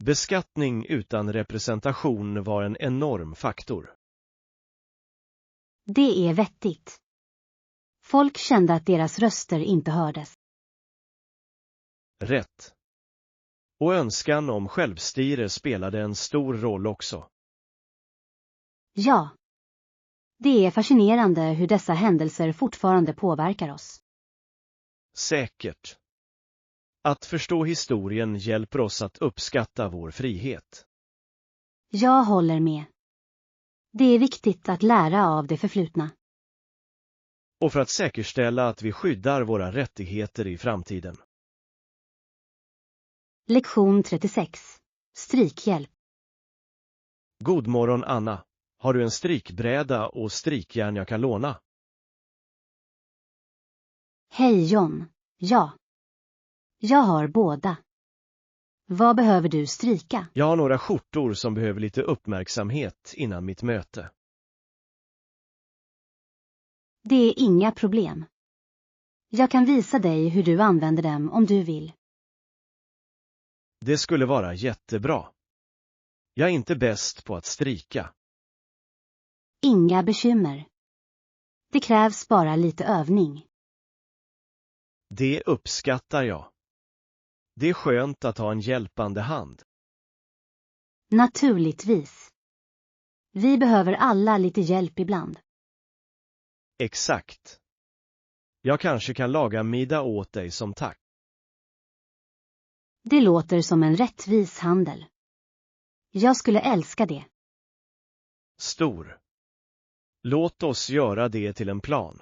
Beskattning utan representation var en enorm faktor. Det är vettigt. Folk kände att deras röster inte hördes. Rätt. Och önskan om självstyre spelade en stor roll också. Ja. Det är fascinerande hur dessa händelser fortfarande påverkar oss. Säkert. Att förstå historien hjälper oss att uppskatta vår frihet. Jag håller med. Det är viktigt att lära av det förflutna. Och för att säkerställa att vi skyddar våra rättigheter i framtiden. Lektion 36. Strykhjälp. God morgon Anna. Har du en strykbräda och strykjärn jag kan låna? Hej John, ja. Jag har båda. Vad behöver du stryka? Jag har några skjortor som behöver lite uppmärksamhet innan mitt möte. Det är inga problem. Jag kan visa dig hur du använder dem om du vill. Det skulle vara jättebra. Jag är inte bäst på att stryka. Inga bekymmer. Det krävs bara lite övning. Det uppskattar jag. Det är skönt att ha en hjälpande hand. Naturligtvis. Vi behöver alla lite hjälp ibland. Exakt. Jag kanske kan laga middag åt dig som tack. Det låter som en rättvis handel. Jag skulle älska det. Stor. Låt oss göra det till en plan.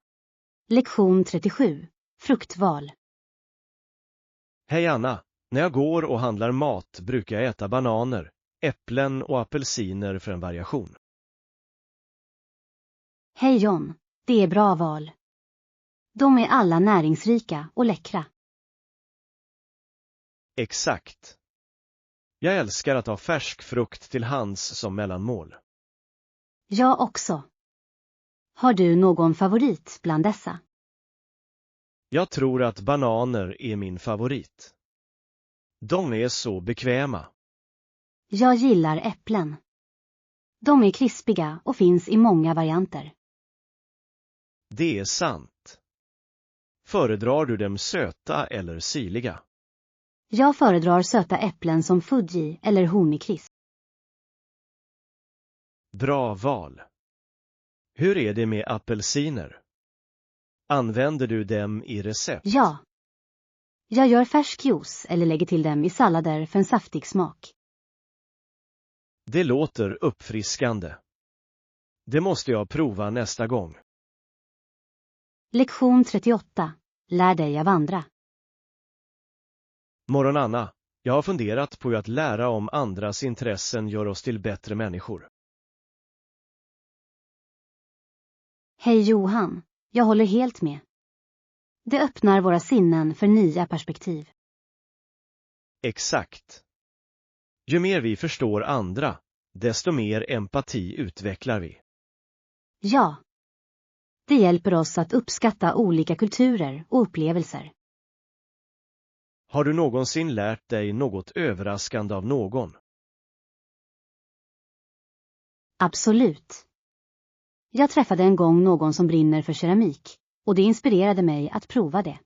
Lektion 37. Fruktval. Hej Anna, när jag går och handlar mat brukar jag äta bananer, äpplen och apelsiner för en variation. Hej John, det är bra val. De är alla näringsrika och läckra. Exakt. Jag älskar att ha färsk frukt till hands som mellanmål. Jag också. Har du någon favorit bland dessa? Jag tror att bananer är min favorit. De är så bekväma. Jag gillar äpplen. De är krispiga och finns i många varianter. Det är sant. Föredrar du dem söta eller syrliga? Jag föredrar söta äpplen som Fuji eller honigkrisp. Bra val. Hur är det med apelsiner? Använder du dem i recept? Ja. Jag gör färsk juice eller lägger till dem i sallader för en saftig smak. Det låter uppfriskande. Det måste jag prova nästa gång. Lektion 38. Lär dig att vandra. Morgon Anna, jag har funderat på att lära om andras intressen gör oss till bättre människor. Hej Johan, jag håller helt med. Det öppnar våra sinnen för nya perspektiv. Exakt. Ju mer vi förstår andra, desto mer empati utvecklar vi. Ja. Det hjälper oss att uppskatta olika kulturer och upplevelser. Har du någonsin lärt dig något överraskande av någon? Absolut. Jag träffade en gång någon som brinner för keramik och det inspirerade mig att prova det.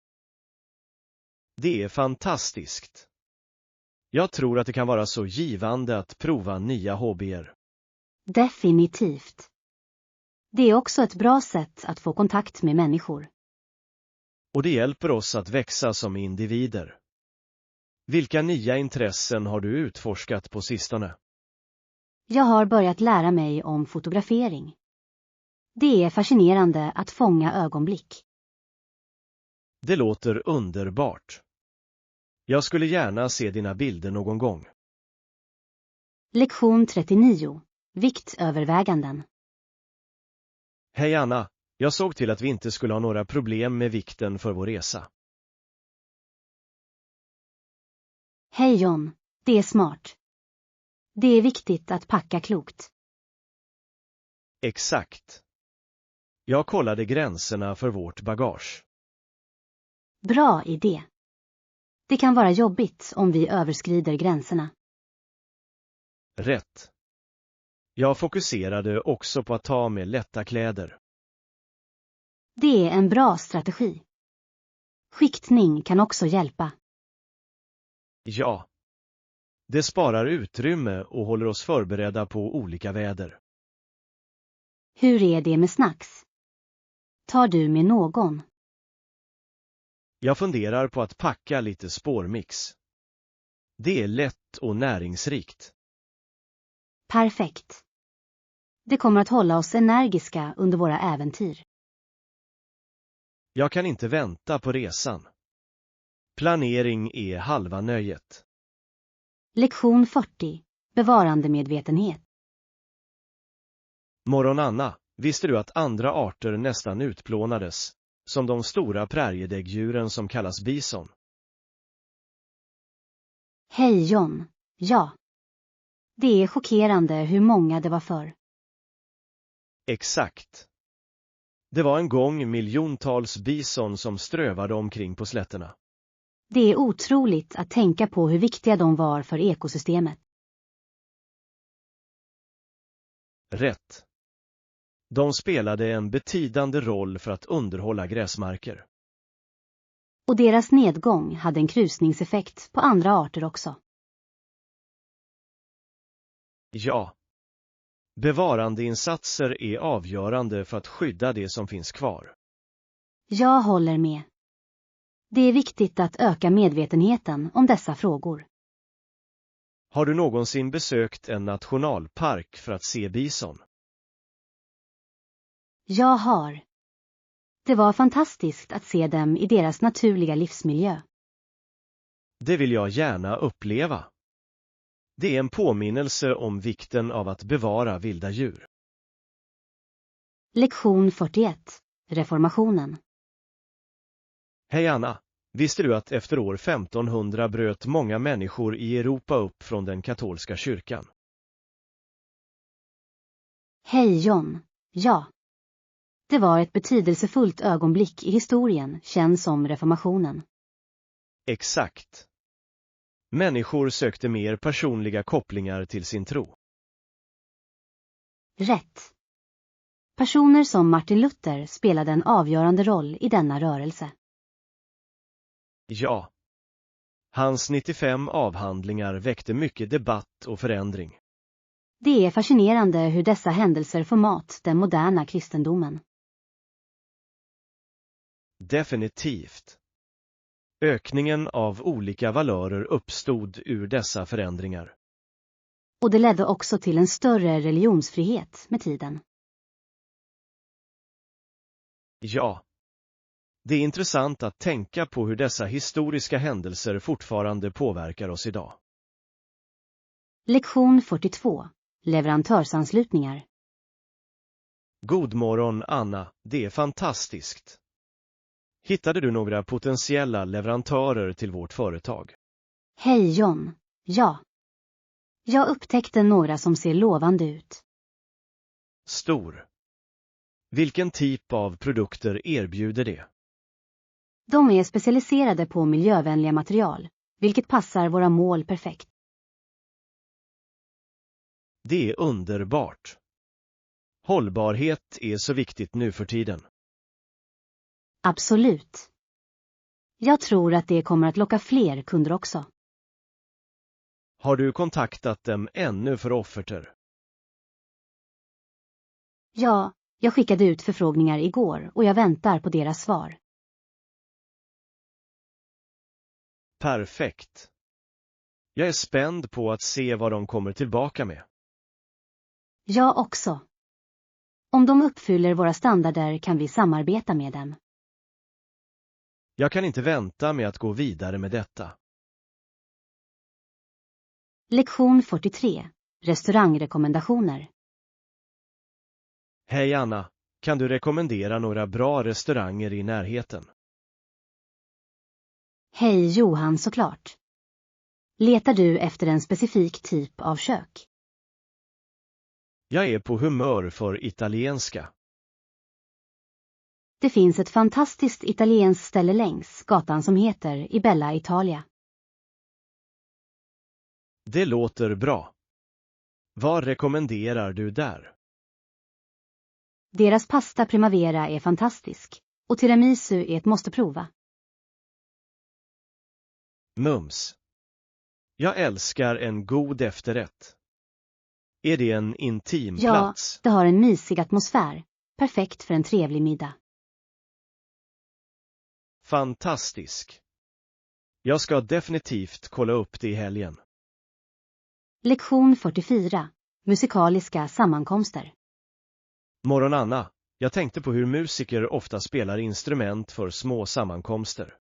Det är fantastiskt. Jag tror att det kan vara så givande att prova nya hobbyer. Definitivt. Det är också ett bra sätt att få kontakt med människor. Och det hjälper oss att växa som individer. Vilka nya intressen har du utforskat på sistone? Jag har börjat lära mig om fotografering. Det är fascinerande att fånga ögonblick. Det låter underbart. Jag skulle gärna se dina bilder någon gång. Lektion 39. Viktöverväganden. Hej Anna, jag såg till att vi inte skulle ha några problem med vikten för vår resa. Hej John, det är smart. Det är viktigt att packa klokt. Exakt. Jag kollade gränserna för vårt bagage. Bra idé. Det kan vara jobbigt om vi överskrider gränserna. Rätt. Jag fokuserade också på att ta med lätta kläder. Det är en bra strategi. Skiktning kan också hjälpa. Ja. Det sparar utrymme och håller oss förberedda på olika väder. Hur är det med snacks? Tar du med någon? Jag funderar på att packa lite spårmix. Det är lätt och näringsrikt. Perfekt. Det kommer att hålla oss energiska under våra äventyr. Jag kan inte vänta på resan. Planering är halva nöjet. Lektion 40. Bevarandemedvetenhet. Morgon Anna, visste du att andra arter nästan utplånades, som de stora präriedäggdjuren som kallas bison? Hej John. Ja. Det är chockerande hur många det var förr. Exakt. Det var en gång miljontals bison som strövade omkring på slätterna. Det är otroligt att tänka på hur viktiga de var för ekosystemet. Rätt. De spelade en betydande roll för att underhålla gräsmarker. Och deras nedgång hade en krusningseffekt på andra arter också. Ja. Bevarandeinsatser är avgörande för att skydda det som finns kvar. Jag håller med. Det är viktigt att öka medvetenheten om dessa frågor. Har du någonsin besökt en nationalpark för att se bison? Jag har. Det var fantastiskt att se dem i deras naturliga livsmiljö. Det vill jag gärna uppleva. Det är en påminnelse om vikten av att bevara vilda djur. Lektion 41. Reformationen. Hej Anna, visste du att efter år 1500 bröt många människor i Europa upp från den katolska kyrkan? Hej John, ja. Det var ett betydelsefullt ögonblick i historien, känd som reformationen. Exakt. Människor sökte mer personliga kopplingar till sin tro. Rätt. Personer som Martin Luther spelade en avgörande roll i denna rörelse. Ja. Hans 95 avhandlingar väckte mycket debatt och förändring. Det är fascinerande hur dessa händelser format den moderna kristendomen. Definitivt. Ökningen av olika valörer uppstod ur dessa förändringar. Och det ledde också till en större religionsfrihet med tiden. Ja. Det är intressant att tänka på hur dessa historiska händelser fortfarande påverkar oss idag. Lektion 42. Leverantörsanslutningar. God morgon Anna, det är fantastiskt. Hittade du några potentiella leverantörer till vårt företag? Hej John, ja. Jag upptäckte några som ser lovande ut. Stor. Vilken typ av produkter erbjuder det? De är specialiserade på miljövänliga material, vilket passar våra mål perfekt. Det är underbart. Hållbarhet är så viktigt nu för tiden. Absolut. Jag tror att det kommer att locka fler kunder också. Har du kontaktat dem ännu för offerter? Ja, jag skickade ut förfrågningar igår och jag väntar på deras svar. Perfekt. Jag är spänd på att se vad de kommer tillbaka med. Jag också. Om de uppfyller våra standarder kan vi samarbeta med dem. Jag kan inte vänta med att gå vidare med detta. Lektion 43. Restaurangrekommendationer. Hej Anna, kan du rekommendera några bra restauranger i närheten? Hej Johan, såklart. Letar du efter en specifik typ av kök? Jag är på humör för italienska. Det finns ett fantastiskt italienskt ställe längs gatan som heter Bella Italia. Det låter bra. Vad rekommenderar du där? Deras pasta primavera är fantastisk och tiramisu är ett måste prova. Mums. Jag älskar en god efterrätt. Är det en intim plats? Ja, det har en mysig atmosfär. Perfekt för en trevlig middag. Fantastisk. Jag ska definitivt kolla upp det i helgen. Lektion 44. Musikaliska sammankomster. Morgon Anna, jag tänkte på hur musiker ofta spelar instrument för små sammankomster.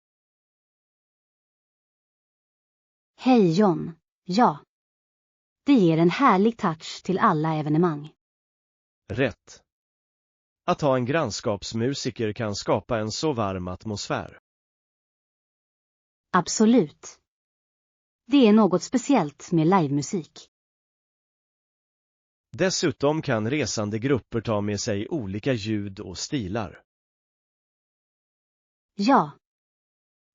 Hej John, ja. Det ger en härlig touch till alla evenemang. Rätt. Att ha en grannskapsmusiker kan skapa en så varm atmosfär. Absolut. Det är något speciellt med livemusik. Dessutom kan resande grupper ta med sig olika ljud och stilar. Ja.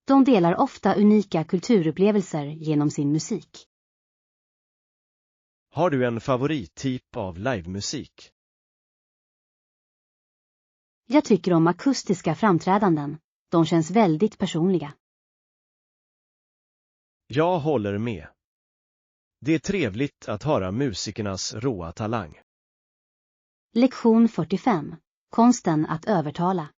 De delar ofta unika kulturupplevelser genom sin musik. Har du en favorittyp av livemusik? Jag tycker om akustiska framträdanden. De känns väldigt personliga. Jag håller med. Det är trevligt att höra musikernas råa talang. Lektion 45. Konsten att övertala.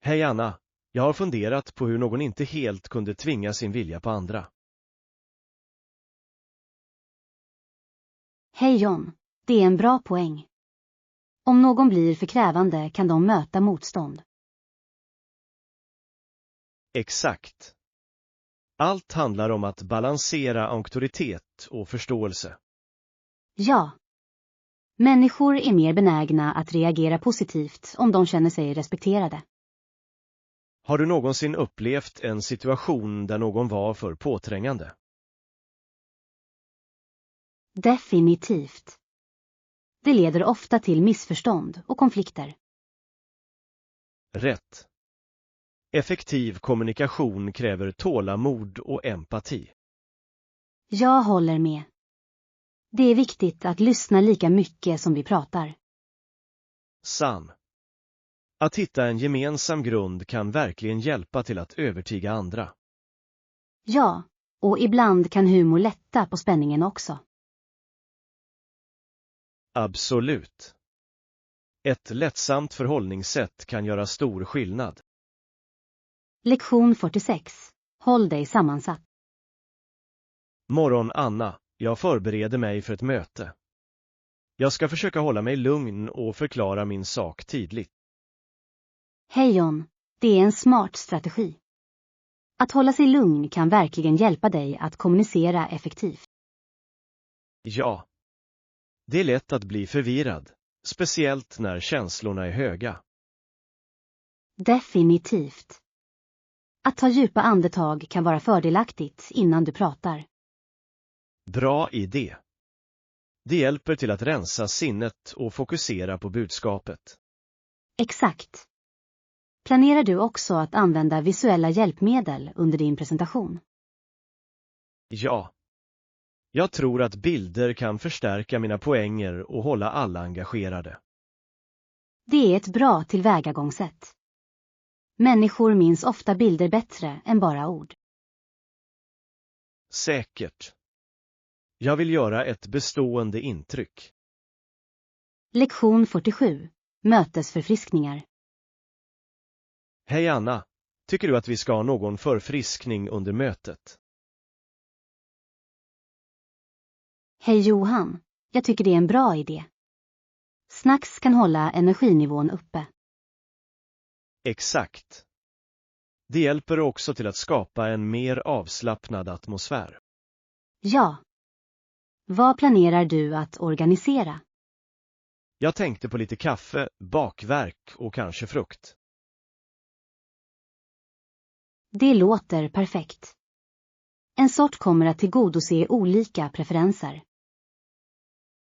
Hej Anna, jag har funderat på hur någon inte helt kunde tvinga sin vilja på andra. Hej John, det är en bra poäng. Om någon blir för krävande kan de möta motstånd. Exakt. Allt handlar om att balansera auktoritet och förståelse. Ja. Människor är mer benägna att reagera positivt om de känner sig respekterade. Har du någonsin upplevt en situation där någon var för påträngande? Definitivt. Det leder ofta till missförstånd och konflikter. Rätt. Effektiv kommunikation kräver tålamod och empati. Jag håller med. Det är viktigt att lyssna lika mycket som vi pratar. Sann. Att hitta en gemensam grund kan verkligen hjälpa till att övertyga andra. Ja, och ibland kan humor lätta på spänningen också. Absolut. Ett lättsamt förhållningssätt kan göra stor skillnad. Lektion 46. Håll dig sammansatt. Morgon Anna, jag förbereder mig för ett möte. Jag ska försöka hålla mig lugn och förklara min sak tydligt. Hej John, det är en smart strategi. Att hålla sig lugn kan verkligen hjälpa dig att kommunicera effektivt. Ja. Det är lätt att bli förvirrad, speciellt när känslorna är höga. Definitivt. Att ta djupa andetag kan vara fördelaktigt innan du pratar. Bra idé. Det hjälper till att rensa sinnet och fokusera på budskapet. Exakt. Planerar du också att använda visuella hjälpmedel under din presentation? Ja. Jag tror att bilder kan förstärka mina poänger och hålla alla engagerade. Det är ett bra tillvägagångssätt. Människor minns ofta bilder bättre än bara ord. Säkert. Jag vill göra ett bestående intryck. Lektion 47. Mötesförfriskningar. Hej Anna, tycker du att vi ska ha någon förfriskning under mötet? Hej Johan, jag tycker det är en bra idé. Snacks kan hålla energinivån uppe. Exakt. Det hjälper också till att skapa en mer avslappnad atmosfär. Ja. Vad planerar du att organisera? Jag tänkte på lite kaffe, bakverk och kanske frukt. Det låter perfekt. En sort kommer att tillgodose olika preferenser.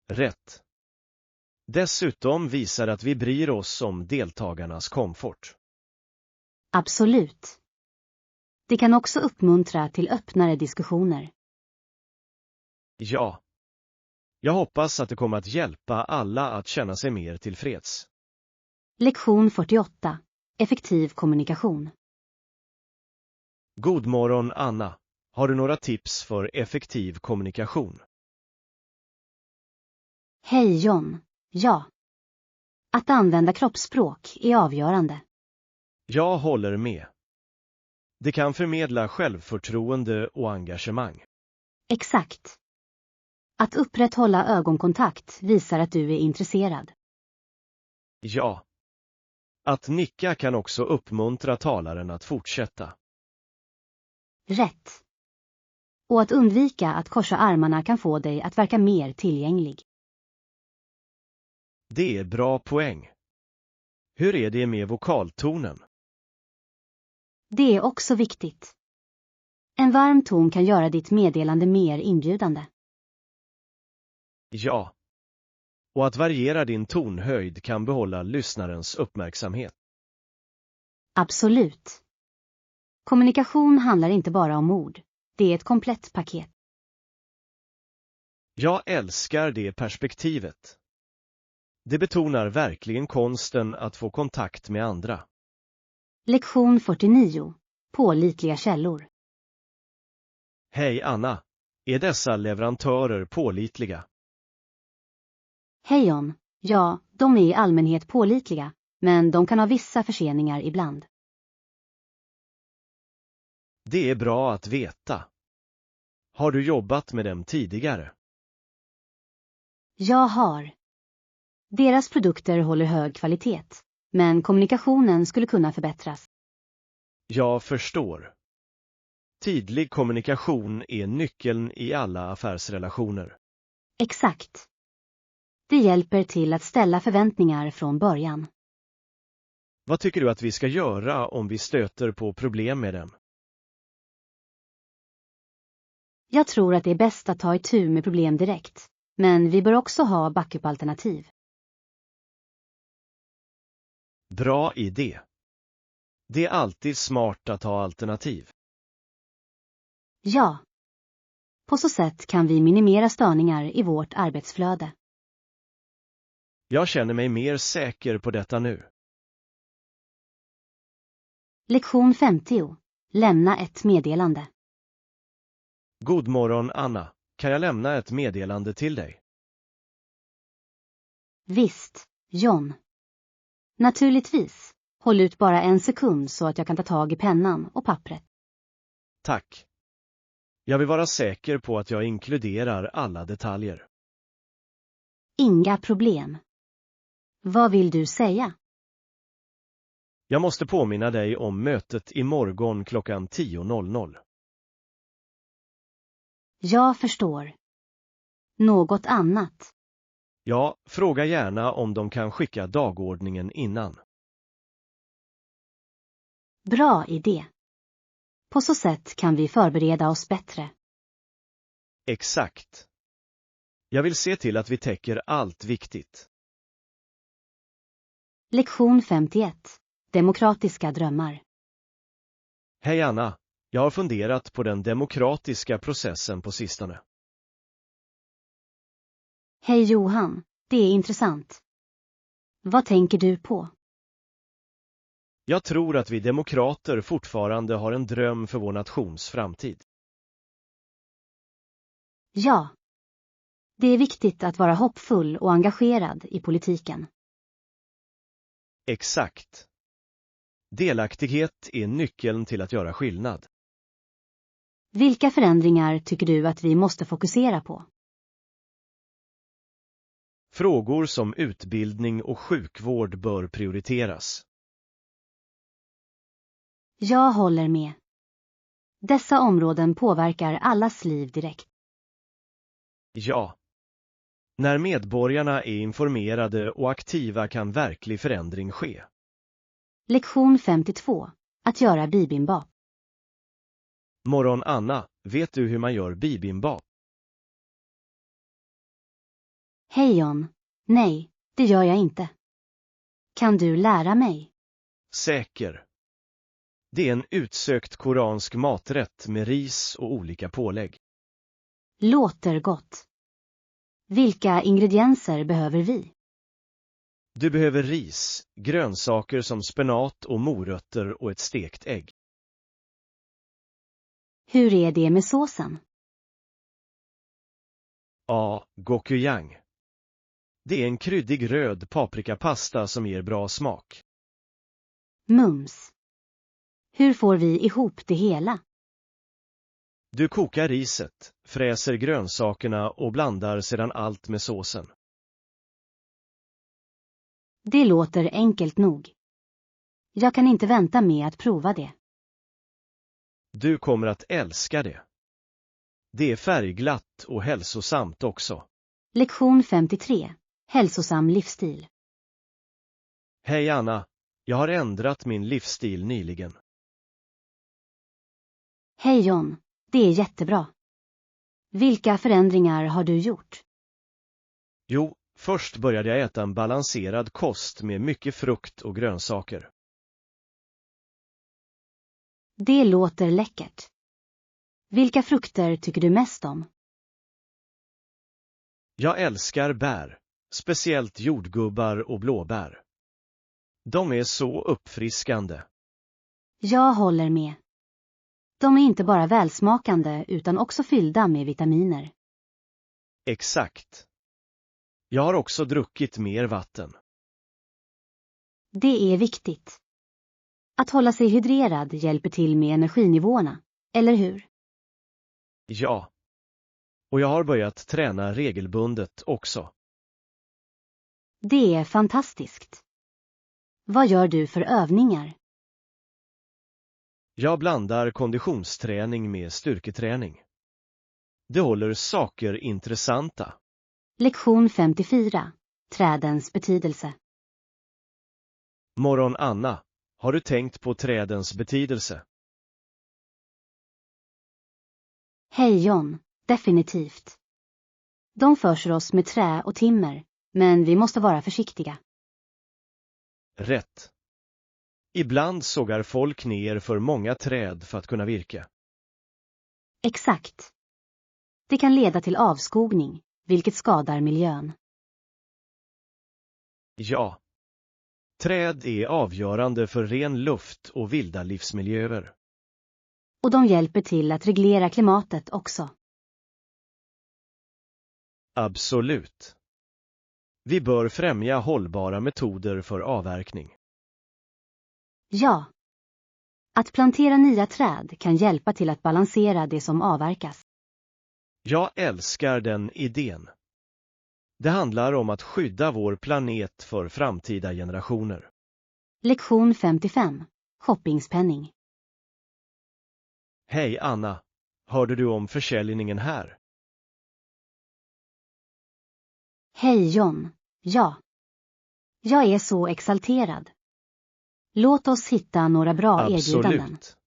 Rätt. Dessutom visar att vi bryr oss om deltagarnas komfort. Absolut. Det kan också uppmuntra till öppnare diskussioner. Ja. Jag hoppas att det kommer att hjälpa alla att känna sig mer tillfreds. Lektion 48. Effektiv kommunikation. God morgon Anna. Har du några tips för effektiv kommunikation? Hej John. Ja. Att använda kroppsspråk är avgörande. Jag håller med. Det kan förmedla självförtroende och engagemang. Exakt. Att upprätthålla ögonkontakt visar att du är intresserad. Ja. Att nicka kan också uppmuntra talaren att fortsätta. Rätt. Och att undvika att korsa armarna kan få dig att verka mer tillgänglig. Det är bra poäng. Hur är det med vokaltonen? Det är också viktigt. En varm ton kan göra ditt meddelande mer inbjudande. Ja. Och att variera din tonhöjd kan behålla lyssnarens uppmärksamhet. Absolut. Kommunikation handlar inte bara om ord. Det är ett komplett paket. Jag älskar det perspektivet. Det betonar verkligen konsten att få kontakt med andra. Lektion 49. Pålitliga källor. Hej Anna, är dessa leverantörer pålitliga? Hej John. Ja, de är i allmänhet pålitliga, men de kan ha vissa förseningar ibland. Det är bra att veta. Har du jobbat med dem tidigare? Jag har. Deras produkter håller hög kvalitet, men kommunikationen skulle kunna förbättras. Jag förstår. Tydlig kommunikation är nyckeln i alla affärsrelationer. Exakt. Det hjälper till att ställa förväntningar från början. Vad tycker du att vi ska göra om vi stöter på problem med den? Jag tror att det är bäst att ta itu med problem direkt, men vi bör också ha backup-alternativ. Bra idé. Det är alltid smart att ha alternativ. Ja. På så sätt kan vi minimera störningar i vårt arbetsflöde. Jag känner mig mer säker på detta nu. Lektion 50. Lämna ett meddelande. God morgon, Anna. Kan jag lämna ett meddelande till dig? Visst, John. Naturligtvis. Håll ut bara en sekund så att jag kan ta tag i pennan och pappret. Tack. Jag vill vara säker på att jag inkluderar alla detaljer. Inga problem. Vad vill du säga? Jag måste påminna dig om mötet imorgon klockan 10:00. Jag förstår. Något annat? Ja, fråga gärna om de kan skicka dagordningen innan. Bra idé. På så sätt kan vi förbereda oss bättre. Exakt. Jag vill se till att vi täcker allt viktigt. Lektion 51. Demokratiska drömmar. Hej Anna, jag har funderat på den demokratiska processen på sistone. Hej Johan, det är intressant. Vad tänker du på? Jag tror att vi demokrater fortfarande har en dröm för vår nations framtid. Ja. Det är viktigt att vara hoppfull och engagerad i politiken. Exakt. Delaktighet är nyckeln till att göra skillnad. Vilka förändringar tycker du att vi måste fokusera på? Frågor som utbildning och sjukvård bör prioriteras. Jag håller med. Dessa områden påverkar allas liv direkt. Ja. När medborgarna är informerade och aktiva kan verklig förändring ske. Lektion 52. Att göra bibimbap. Morgon Anna, vet du hur man gör bibimbap? Hej John. Nej, det gör jag inte. Kan du lära mig? Säker. Det är en utsökt koransk maträtt med ris och olika pålägg. Låter gott. Vilka ingredienser behöver vi? Du behöver ris, grönsaker som spenat och morötter och ett stekt ägg. Hur är det med såsen? Ja, gochujang. Det är en kryddig röd paprikapasta som ger bra smak. Mums. Hur får vi ihop det hela? Du kokar riset, fräser grönsakerna och blandar sedan allt med såsen. Det låter enkelt nog. Jag kan inte vänta med att prova det. Du kommer att älska det. Det är färgglatt och hälsosamt också. Lektion 53. Hälsosam livsstil. Hej Anna, jag har ändrat min livsstil nyligen. Hej John, det är jättebra. Vilka förändringar har du gjort? Jo, först började jag äta en balanserad kost med mycket frukt och grönsaker. Det låter läckert. Vilka frukter tycker du mest om? Jag älskar bär, speciellt jordgubbar och blåbär. De är så uppfriskande. Jag håller med. De är inte bara välsmakande utan också fyllda med vitaminer. Exakt. Jag har också druckit mer vatten. Det är viktigt. Att hålla sig hydrerad hjälper till med energinivåerna, eller hur? Ja. Och jag har börjat träna regelbundet också. Det är fantastiskt. Vad gör du för övningar? Jag blandar konditionsträning med styrketräning. Det håller saker intressanta. Lektion 54. Trädens betydelse. Morgon Anna, har du tänkt på trädens betydelse? Hej John, definitivt. De förser oss med trä och timmer, men vi måste vara försiktiga. Rätt. Ibland sågar folk ner för många träd för att kunna virka. Exakt. Det kan leda till avskogning, vilket skadar miljön. Ja. Träd är avgörande för ren luft och vilda livsmiljöer. Och de hjälper till att reglera klimatet också. Absolut. Vi bör främja hållbara metoder för avverkning. Ja. Att plantera nya träd kan hjälpa till att balansera det som avverkas. Jag älskar den idén. Det handlar om att skydda vår planet för framtida generationer. Lektion 55. Shoppingspenning. Hej Anna, hörde du om försäljningen här? Hej John, ja. Jag är så exalterad. Låt oss hitta några bra erbjudanden. Absolut.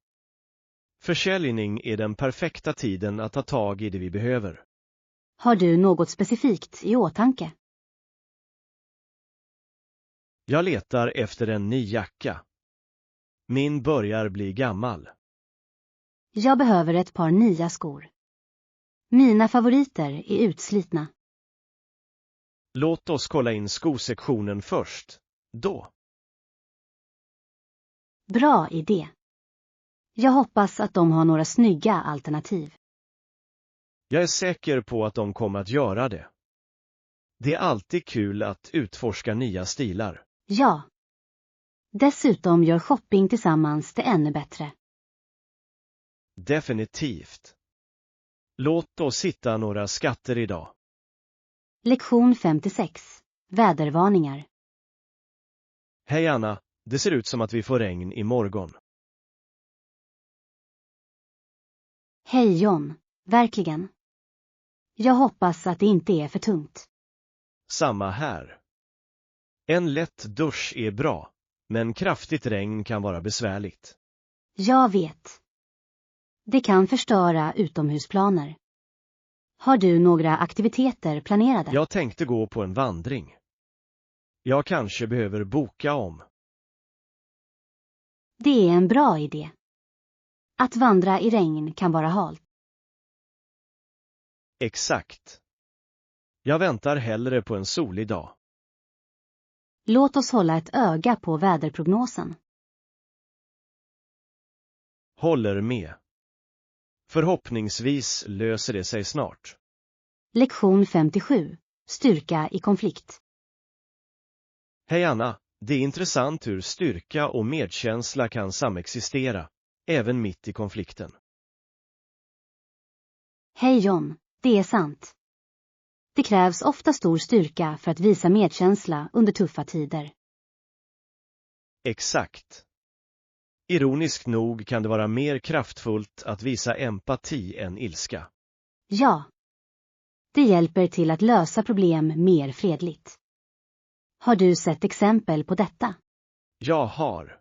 Försäljning är den perfekta tiden att ta tag i det vi behöver. Har du något specifikt i åtanke? Jag letar efter en ny jacka. Min börjar bli gammal. Jag behöver ett par nya skor. Mina favoriter är utslitna. Låt oss kolla in skosektionen först, då. Bra idé. Jag hoppas att de har några snygga alternativ. Jag är säker på att de kommer att göra det. Det är alltid kul att utforska nya stilar. Ja. Dessutom gör shopping tillsammans det ännu bättre. Definitivt. Låt oss hitta några skatter idag. Lektion 56. Vädervarningar. Hej Anna, det ser ut som att vi får regn imorgon. Hej John, verkligen. Jag hoppas att det inte är för tungt. Samma här. En lätt dusch är bra, men kraftigt regn kan vara besvärligt. Jag vet. Det kan förstöra utomhusplaner. Har du några aktiviteter planerade? Jag tänkte gå på en vandring. Jag kanske behöver boka om. Det är en bra idé. Att vandra i regn kan vara halt. Exakt. Jag väntar hellre på en solig dag. Låt oss hålla ett öga på väderprognosen. Håller med. Förhoppningsvis löser det sig snart. Lektion 57. Styrka i konflikt. Hej Anna, det är intressant hur styrka och medkänsla kan samexistera, även mitt i konflikten. Hej John, det är sant. Det krävs ofta stor styrka för att visa medkänsla under tuffa tider. Exakt. Ironiskt nog kan det vara mer kraftfullt att visa empati än ilska. Ja. Det hjälper till att lösa problem mer fredligt. Har du sett exempel på detta? Jag har.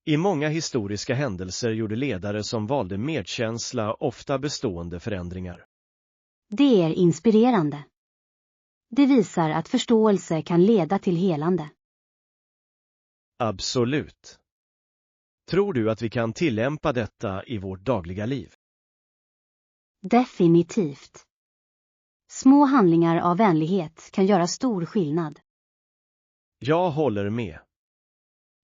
I många historiska händelser gjorde ledare som valde medkänsla ofta bestående förändringar. Det är inspirerande. Det visar att förståelse kan leda till helande. Absolut. Tror du att vi kan tillämpa detta i vårt dagliga liv? Definitivt. Små handlingar av vänlighet kan göra stor skillnad. Jag håller med.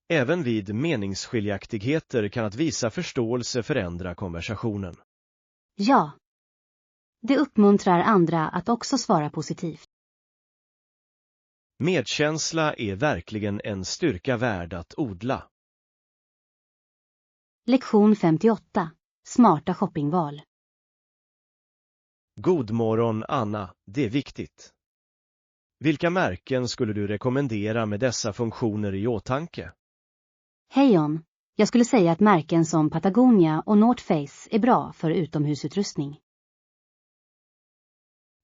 Även vid meningsskiljaktigheter kan att visa förståelse förändra konversationen. Ja. Det uppmuntrar andra att också svara positivt. Medkänsla är verkligen en styrka värd att odla. Lektion 58. Smarta shoppingval. God morgon Anna, det är viktigt. Vilka märken skulle du rekommendera med dessa funktioner i åtanke? Hej John, jag skulle säga att märken som Patagonia och North Face är bra för utomhusutrustning.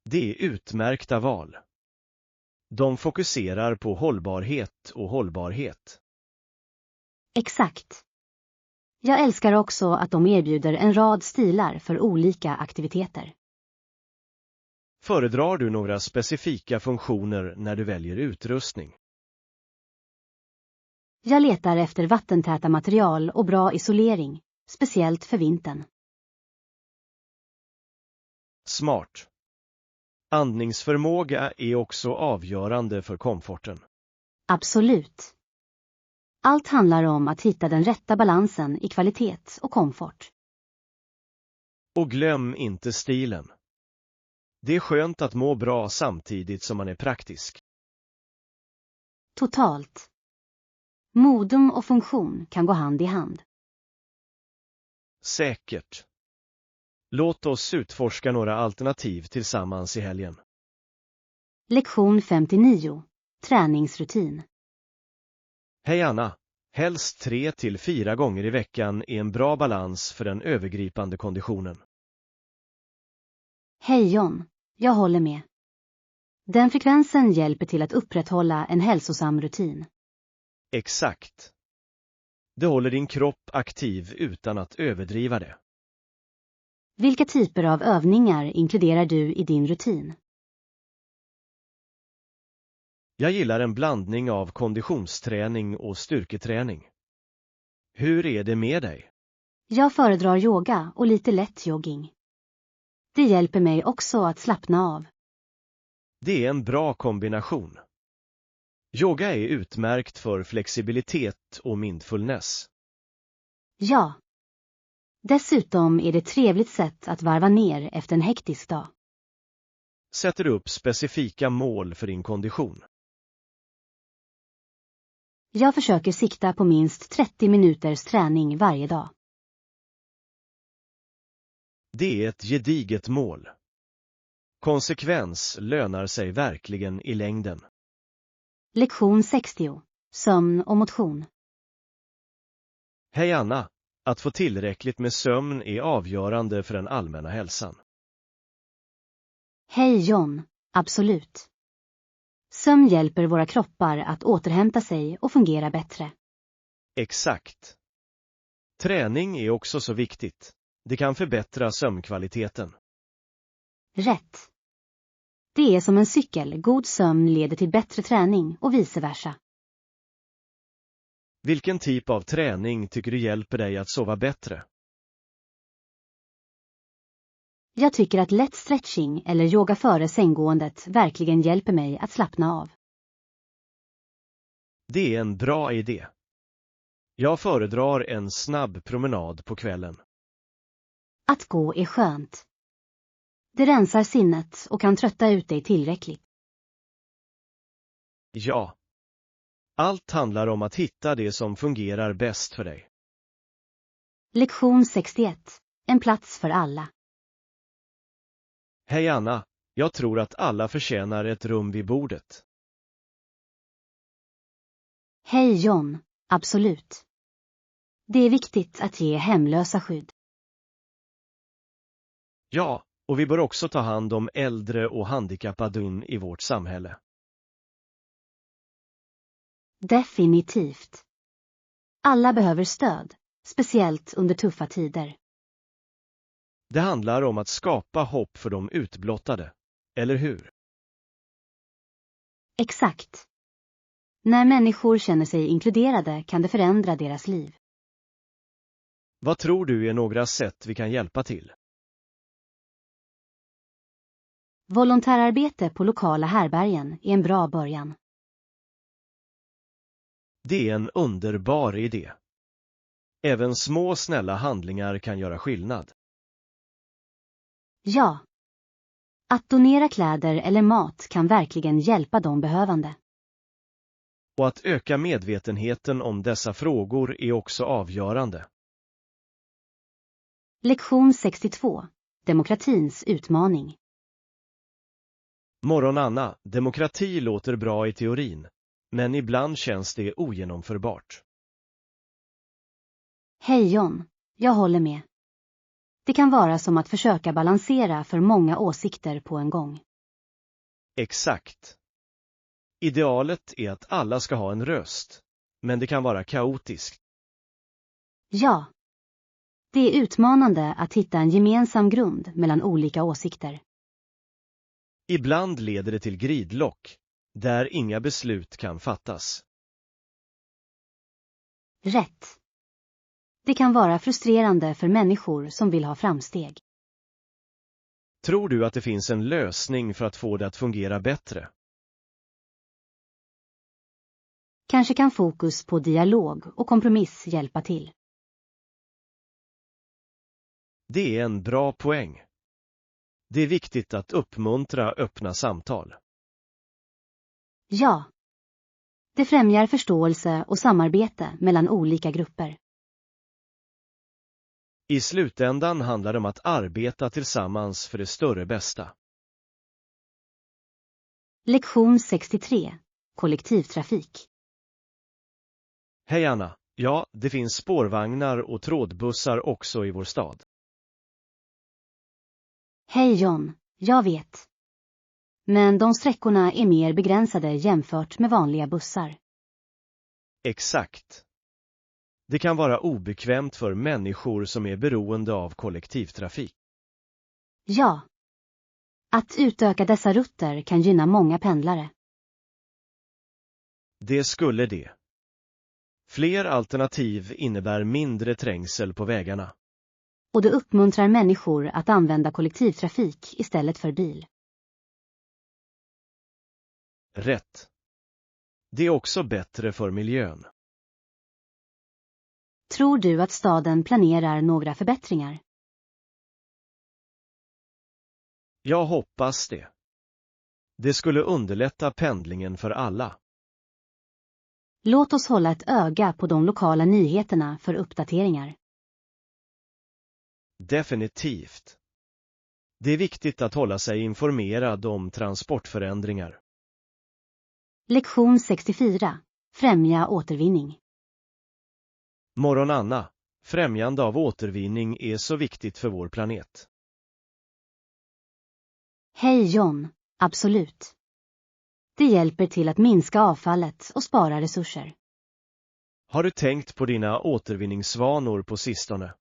Det är utmärkta val. De fokuserar på hållbarhet och hållbarhet. Exakt. Jag älskar också att de erbjuder en rad stilar för olika aktiviteter. Föredrar du några specifika funktioner när du väljer utrustning? Jag letar efter vattentäta material och bra isolering, speciellt för vintern. Smart. Andningsförmåga är också avgörande för komforten. Absolut. Allt handlar om att hitta den rätta balansen i kvalitet och komfort. Och glöm inte stilen. Det är skönt att må bra samtidigt som man är praktisk. Totalt. Modum och funktion kan gå hand i hand. Säkert. Låt oss utforska några alternativ tillsammans i helgen. Lektion 59. Träningsrutin. Hej Anna. Helst 3 till 4 gånger i veckan är en bra balans för den övergripande konditionen. Hej John. Jag håller med. Den frekvensen hjälper till att upprätthålla en hälsosam rutin. Exakt. Det håller din kropp aktiv utan att överdriva det. Vilka typer av övningar inkluderar du i din rutin? Jag gillar en blandning av konditionsträning och styrketräning. Hur är det med dig? Jag föredrar yoga och lite lätt jogging. Det hjälper mig också att slappna av. Det är en bra kombination. Yoga är utmärkt för flexibilitet och mindfulness. Ja. Dessutom är det ett trevligt sätt att varva ner efter en hektisk dag. Sätter du upp specifika mål för din kondition? Jag försöker sikta på minst 30 minuters träning varje dag. Det är ett gediget mål. Konsekvens lönar sig verkligen i längden. Lektion 60. Sömn och motion. Hej Anna. Att få tillräckligt med sömn är avgörande för den allmänna hälsan. Hej John. Absolut. Sömn hjälper våra kroppar att återhämta sig och fungera bättre. Exakt. Träning är också så viktigt. Det kan förbättra sömnkvaliteten. Rätt. Det är som en cykel. God sömn leder till bättre träning och vice versa. Vilken typ av träning tycker du hjälper dig att sova bättre? Jag tycker att lätt stretching eller yoga före sänggåendet verkligen hjälper mig att slappna av. Det är en bra idé. Jag föredrar en snabb promenad på kvällen. Att gå är skönt. Det rensar sinnet och kan trötta ut dig tillräckligt. Ja. Allt handlar om att hitta det som fungerar bäst för dig. Lektion 61. En plats för alla. Hej Anna, jag tror att alla förtjänar ett rum vid bordet. Hej John, absolut. Det är viktigt att ge hemlösa skydd. Ja, och vi bör också ta hand om äldre och handikappade i vårt samhälle. Definitivt. Alla behöver stöd, speciellt under tuffa tider. Det handlar om att skapa hopp för de utblottade, eller hur? Exakt. När människor känner sig inkluderade kan det förändra deras liv. Vad tror du är några sätt vi kan hjälpa till? Volontärarbete på lokala härbärgen är en bra början. Det är en underbar idé. Även små snälla handlingar kan göra skillnad. Ja. Att donera kläder eller mat kan verkligen hjälpa de behövande. Och att öka medvetenheten om dessa frågor är också avgörande. Lektion 62. Demokratins utmaning. Morgon Anna, demokrati låter bra i teorin, men ibland känns det ogenomförbart. Hej John, jag håller med. Det kan vara som att försöka balansera för många åsikter på en gång. Exakt. Idealet är att alla ska ha en röst, men det kan vara kaotiskt. Ja. Det är utmanande att hitta en gemensam grund mellan olika åsikter. Ibland leder det till gridlock, där inga beslut kan fattas. Rätt. Det kan vara frustrerande för människor som vill ha framsteg. Tror du att det finns en lösning för att få det att fungera bättre? Kanske kan fokus på dialog och kompromiss hjälpa till. Det är en bra poäng. Det är viktigt att uppmuntra öppna samtal. Ja. Det främjar förståelse och samarbete mellan olika grupper. I slutändan handlar det om att arbeta tillsammans för det större bästa. Lektion 63. Kollektivtrafik. Hej Anna, ja, det finns spårvagnar och trådbussar också i vår stad. Hej John, jag vet. Men de sträckorna är mer begränsade jämfört med vanliga bussar. Exakt. Det kan vara obekvämt för människor som är beroende av kollektivtrafik. Ja. Att utöka dessa rutter kan gynna många pendlare. Det skulle det. Fler alternativ innebär mindre trängsel på vägarna. Och det uppmuntrar människor att använda kollektivtrafik istället för bil. Rätt. Det är också bättre för miljön. Tror du att staden planerar några förbättringar? Jag hoppas det. Det skulle underlätta pendlingen för alla. Låt oss hålla ett öga på de lokala nyheterna för uppdateringar. Definitivt. Det är viktigt att hålla sig informerad om transportförändringar. Lektion 64. Främja återvinning. Morgon Anna, främjande av återvinning är så viktigt för vår planet. Hej John, absolut. Det hjälper till att minska avfallet och spara resurser. Har du tänkt på dina återvinningsvanor på sistone?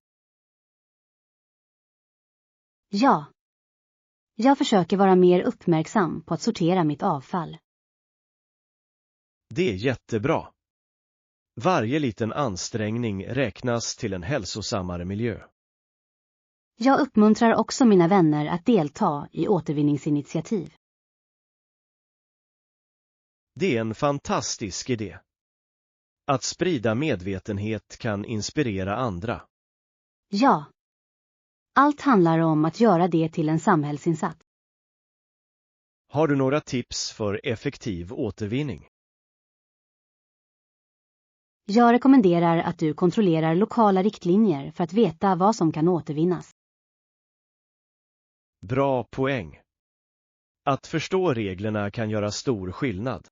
Ja. Jag försöker vara mer uppmärksam på att sortera mitt avfall. Det är jättebra. Varje liten ansträngning räknas till en hälsosammare miljö. Jag uppmuntrar också mina vänner att delta i återvinningsinitiativ. Det är en fantastisk idé. Att sprida medvetenhet kan inspirera andra. Ja. Allt handlar om att göra det till en samhällsinsats. Har du några tips för effektiv återvinning? Jag rekommenderar att du kontrollerar lokala riktlinjer för att veta vad som kan återvinnas. Bra poäng. Att förstå reglerna kan göra stor skillnad.